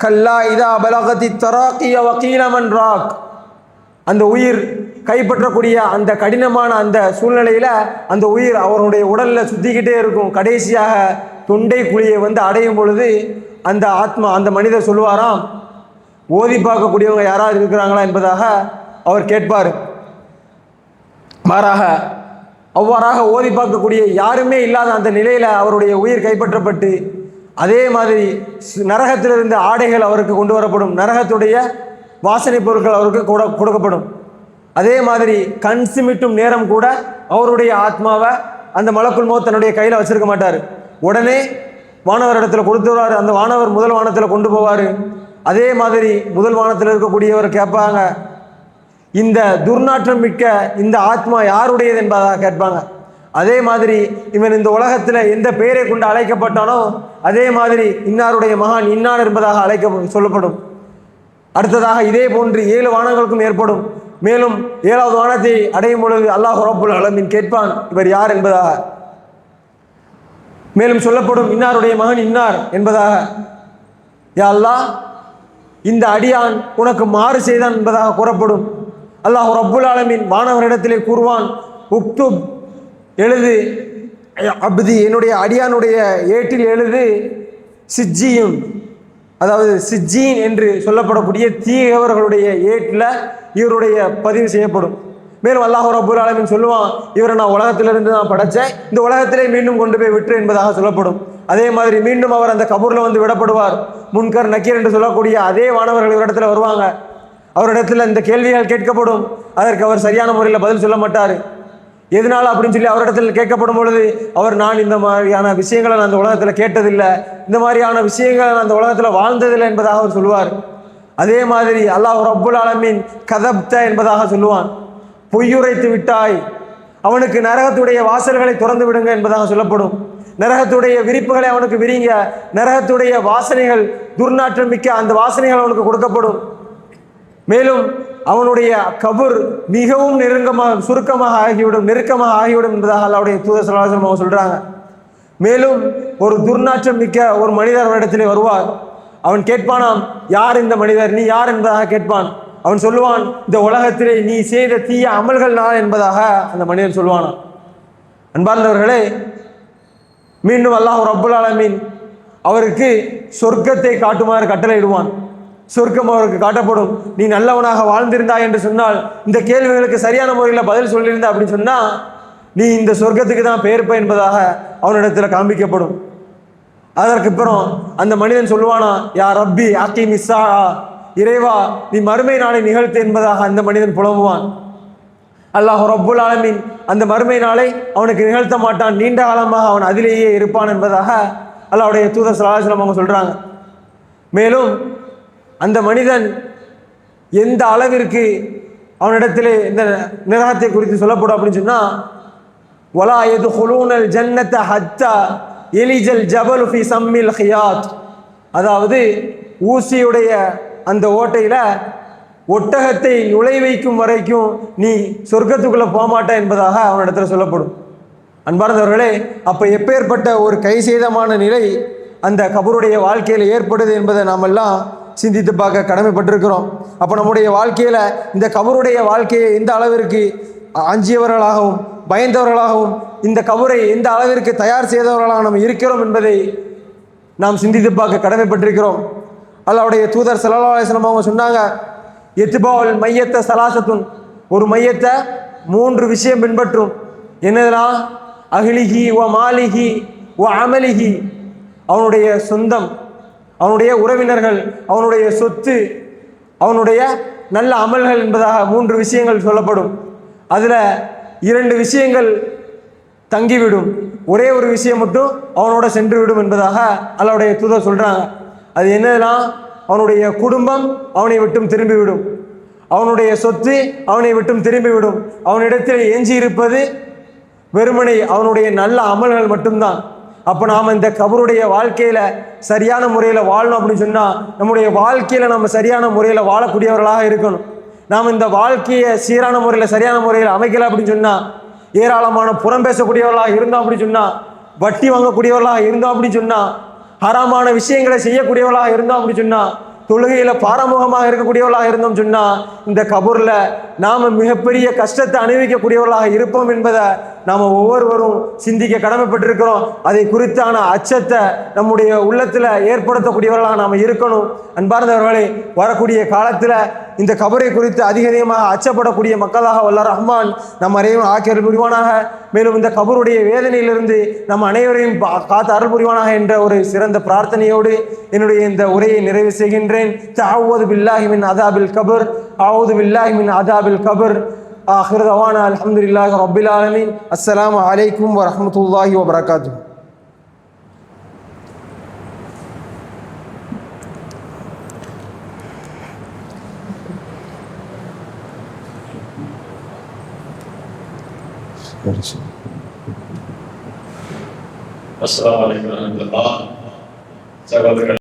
[SPEAKER 1] கல்லா இதா பலகதி தராக்கிய வக்கீல மன் ராக், அந்த உயிர் கைப்பற்றக்கூடிய அந்த கடினமான அந்த சூழ்நிலையில் அந்த உயிர் அவருடைய உடலில் சுற்றிக்கிட்டே இருக்கும். கடைசியாக தொண்டை குழியை வந்து அடையும் பொழுது அந்த ஆத்மா அந்த மனிதர் சொல்லுவாராம், ஓதி பார்க்கக்கூடியவங்க யாராவது இருக்கிறாங்களா என்பதாக அவர் கேட்பார். மாறாக அவ்வாறாக ஓதி பார்க்கக்கூடிய யாருமே இல்லாத அந்த நிலையில் அவருடைய உயிர் கைப்பற்றப்பட்டு, அதே மாதிரி நரகத்திலிருந்து ஆடைகள் அவருக்கு கொண்டு வரப்படும், நரகத்துடைய வாசனை பொருட்கள் அவருக்கு கொடுக்கப்படும். அதே மாதிரி கண் சிமிட்டும் நேரம் கூட அவருடைய ஆத்மாவை அந்த மலக்குல் மௌத் தன்னுடைய கையில் வச்சிருக்க மாட்டார். உடனே வானவர் இடத்துல கொடுத்துருவார். அந்த வானவர் முதல் வானத்தில் கொண்டு போவார். அதே மாதிரி முதல் வானத்தில் இருக்கக்கூடியவர் கேட்பாங்க, இந்த துர்நாற்றம் மிக்க இந்த ஆத்மா யாருடையது என்பதாக கேட்பாங்க. அதே மாதிரி இவன் இந்த உலகத்தில் எந்த பெயரை கொண்டு அழைக்கப்பட்டானோ அதே மாதிரி இன்னாருடைய மகான் இன்னார் என்பதாக சொல்லப்படும். அடுத்ததாக இதே போன்று 7 வானங்களுக்கும் ஏற்படும். மேலும் 7வது வானத்தை அடையும் பொழுது அல்லாஹ் ரப்புல் ஆலமீன் கேட்பான், இவர் யார் என்பதாக. மேலும் சொல்லப்படும், இன்னாருடைய மகன் இன்னார் என்பதாக. யா அல்லாஹ், இந்த அடியான் உனக்கு மாறு செய்தான் என்பதாக கூறப்படும். அல்லாஹ் ரப்புல் ஆலமீன் வானவரிடத்திலே கூறுவான், உக்துப், எழுது, அப்தி, என்னுடைய அடியானுடைய ஏட்டில் எழுது, சிஜ்ஜியும், அதாவது சிஜ்ஜீன் என்று சொல்லப்படக்கூடிய தீயவர்களுடைய ஏட்டில் இவருடைய பதிவு செய்யப்படும். மேலும் அல்லாஹ் ரப்புல் ஆலமீன் சொல்லுவான், இவரை நான் உலகத்திலிருந்து நான் படைச்சேன், இந்த உலகத்திலே மீண்டும் கொண்டு போய் விட்டு என்பதாக சொல்லப்படும். அதே மாதிரி மீண்டும் அவர் அந்த கபூரில் வந்து விடப்படுவார். முன்கர் நக்கீர் என்று சொல்லக்கூடிய அதே வானவர்கள் இவரிடத்துல வருவாங்க. அவரிடத்துல இந்த கேள்விகள் கேட்கப்படும். அதற்கு அவர் சரியான முறையில் பதில் சொல்ல மாட்டார். எதனால் அப்படின்னு சொல்லி அவரிடத்தில் கேட்கப்படும் பொழுது அவர், நான் இந்த மாதிரியான விஷயங்களை நான் அந்த உலகத்தில் கேட்டதில்லை, இந்த மாதிரியான விஷயங்களை நான் அந்த உலகத்தில் வாழ்ந்ததில்லை என்பதாக அவர் சொல்லுவார். அதே மாதிரி அல்லாஹ் ரப்புல் ஆலமீன் கதப்த என்பதாக சொல்லுவான், பொய்யுரைத்து விட்டாய், அவனுக்கு நரகத்துடைய வாசல்களை திறந்து விடுங்க என்பதாக சொல்லப்படும். நரகத்துடைய விரிப்புகளை அவனுக்கு விரிங்க, நரகத்துடைய வாசனைகள் துர்நாற்றம் மிக்க அந்த வாசனைகள் அவனுக்கு கொடுக்கப்படும். மேலும் அவனுடைய கபூர் மிகவும் சுருக்கமாக ஆகிவிடும், நெருக்கமாக ஆகிவிடும் என்பதாக அல்லாஹ்வுடைய தூதர் ஸல்லல்லாஹு அலைஹி வஸல்லம் சொல்றாங்க. மேலும் ஒரு துர்நாற்றம் மிக்க ஒரு மனிதர் அவரிடத்திலே வருவார். அவன் கேட்பானாம், யார் இந்த மனிதர், நீ யார் என்பதாக கேட்பான். அவன் சொல்லுவான், இந்த உலகத்திலே நீ செய்த தீய அமல்கள் நான் என்பதாக அந்த மனிதன் சொல்லுவானாம். அன்பார்ந்தவர்களே, மீண்டும் அல்லாஹ் ரப்புல் ஆலமீன் அவருக்கு சொர்க்கத்தை காட்டுமாறு கட்டளையிடுவான். சொர்க்கம் அவருக்கு காட்டப்படும். நீ நல்லவனாக வாழ்ந்திருந்தாய் என்று சொன்னால், இந்த கேள்விகளுக்கு சரியான முறையில் பதில் சொல்லியிருந்தா அப்படின்னு சொன்னால், நீ இந்த சொர்க்கத்துக்கு தான் பெயர்ப்ப என்பதாக அவனிடத்தில் காண்பிக்கப்படும். அதற்கு அப்புறம் அந்த மனிதன் சொல்லுவானா, யா ரப்பி ஆக்கி மிஸ்ஸா, இறைவா நீ மறுமை நாளை நிகழ்த்து என்பதாக அந்த மனிதன் புலம்புவான். அல்லாஹ் ரப்புல் ஆலமீன் அந்த மறுமை நாளை அவனுக்கு நிகழ்த்த மாட்டான், நீண்ட காலமாக அவன் அதிலேயே இருப்பான் என்பதாக அல்லாஹ்வுடைய தூதர் ஸல்லல்லாஹு அலைஹி வஸல்லம் அவங்க சொல்றாங்க. மேலும் அந்த மனிதன் எந்த அளவிற்கு அவனிடத்திலே இந்த நரகத்தை குறித்து சொல்லப்படும் அப்படின்னு சொன்னா, வலா யதுகுலூனல் ஜன்னத ஹத்தா எலிஜல் ஜபலு ஃபி சம்மில் ஹியாத், அதாவது ஊசியுடைய அந்த ஓட்டையில ஒட்டகத்தை நுழை வைக்கும் வரைக்கும் நீ சொர்க்கத்துக்குள்ள போகமாட்ட என்பதாக அவனிடத்துல சொல்லப்படும். அன்பார்ந்தவர்களே, அப்ப எப்பேற்பட்ட ஒரு கை சேதமான நிலை அந்த கபருடைய வாழ்க்கையில ஏற்படுது என்பதை நாம் எல்லாம் சிந்தித்து பார்க்க கடமைப்பட்டிருக்கிறோம். அப்போ நம்முடைய வாழ்க்கையில இந்த கபருடைய வாழ்க்கையை எந்த அளவிற்கு அஞ்சியவர்களாகவும் பயந்தவர்களாகவும் இந்த கபரை எந்த அளவிற்கு தயார் செய்தவர்களாக நாம் இருக்கிறோம் என்பதை நாம் சிந்தித்து பார்க்க கடமைப்பட்டிருக்கிறோம். அல்லாஹ்வுடைய தூதர் ஸல்லல்லாஹு அலைஹி வஸல்லம் அவங்க சொன்னாங்க, எத்பாவுல் மையத்த சலாசத்துன், ஒரு மையத்தை 3 விஷயம் பின்பற்றும். என்னதுனா, அஹ்லிஹி வ மாலிஹி வ அமலிஹி, அவனுடைய சொந்தம், அவனுடைய உறவினர்கள், அவனுடைய சொத்து, அவனுடைய நல்ல அமல்கள் என்பதாக 3 விஷயங்கள் சொல்லப்படும். அதில் 2 விஷயங்கள் தங்கிவிடும், ஒரே ஒரு விஷயம் மட்டும் அவனோட சென்று விடும் என்பதாக அல்லாஹ்வுடைய தூதர் சொல்றாங்க. அது என்னதுனா, அவனுடைய குடும்பம் அவனை விட்டும் திரும்பிவிடும், அவனுடைய சொத்து அவனை விட்டும் திரும்பிவிடும், அவனிடத்தில் எஞ்சி இருப்பது வெறுமனை அவனுடைய நல்ல அமல்கள் மட்டும்தான். அப்போ நாம் இந்த கபருடைய வாழ்க்கையில சரியான முறையில் வாழணும் அப்படின்னு சொன்னா, நம்முடைய வாழ்க்கையில நம்ம சரியான முறையில் வாழக்கூடியவர்களாக இருக்கணும். நாம் இந்த வாழ்க்கையை சீரான முறையில் சரியான முறையில் அமைக்கல அப்படின்னு சொன்னா, ஏராளமான புறம் பேசக்கூடியவர்களாக இருந்தோம் அப்படின்னு சொன்னா, வட்டி வாங்கக்கூடியவர்களாக இருந்தோம் அப்படின்னு சொன்னா, ஹராமான விஷயங்களை செய்யக்கூடியவர்களாக இருந்தோம் அப்படின்னு சொன்னா, தொழுகையில பாரமுகமாக இருக்கக்கூடியவர்களாக இருந்தோம் சொன்னா, இந்த கபூர்ல நாம மிகப்பெரிய கஷ்டத்தை அனுபவிக்கக்கூடியவர்களாக இருப்போம் என்பதை நாம ஒவ்வொருவரும் சிந்திக்க கடமைப்பட்டிருக்கிறோம். அதை குறித்தான அச்சத்தை நம்முடைய உள்ளத்துல ஏற்படுத்தக்கூடியவர்களாக நாம இருக்கணும். அன்பார்ந்தவர்களே, வரக்கூடிய காலத்துல இந்த கபரை குறித்து அதிகமாக அச்சப்படக்கூடிய மக்களாக வல்ல ரஹ்மான் நம் அனைவரும் ஆக்கி அருள் புரிவானாக. மேலும் இந்த கபருடைய வேதனையிலிருந்து நம் அனைவரையும் காத்து அருள் புரிவானாக என்ற ஒரு சிறந்த பிரார்த்தனையோடு என்னுடைய இந்த உரையை நிறைவு செய்கின்றேன். தஅவ்வது பில்லாஹி மின் அஸாபில் கபர், அஊது பில்லாஹி மின் அஸாபில் கபர். ஆகிர் தவானா அல்ஹம்துலில்லாஹி ரப்பில் ஆலமீன். அஸ்ஸலாமு அலைக்கும் வரஹ்மத்துல்லாஹி வபரகாத்துஹு.
[SPEAKER 2] அஸ்ஸலாமு அலைக்கும் வரஹ்மத்துல்லாஹ். சகோதரர்கள்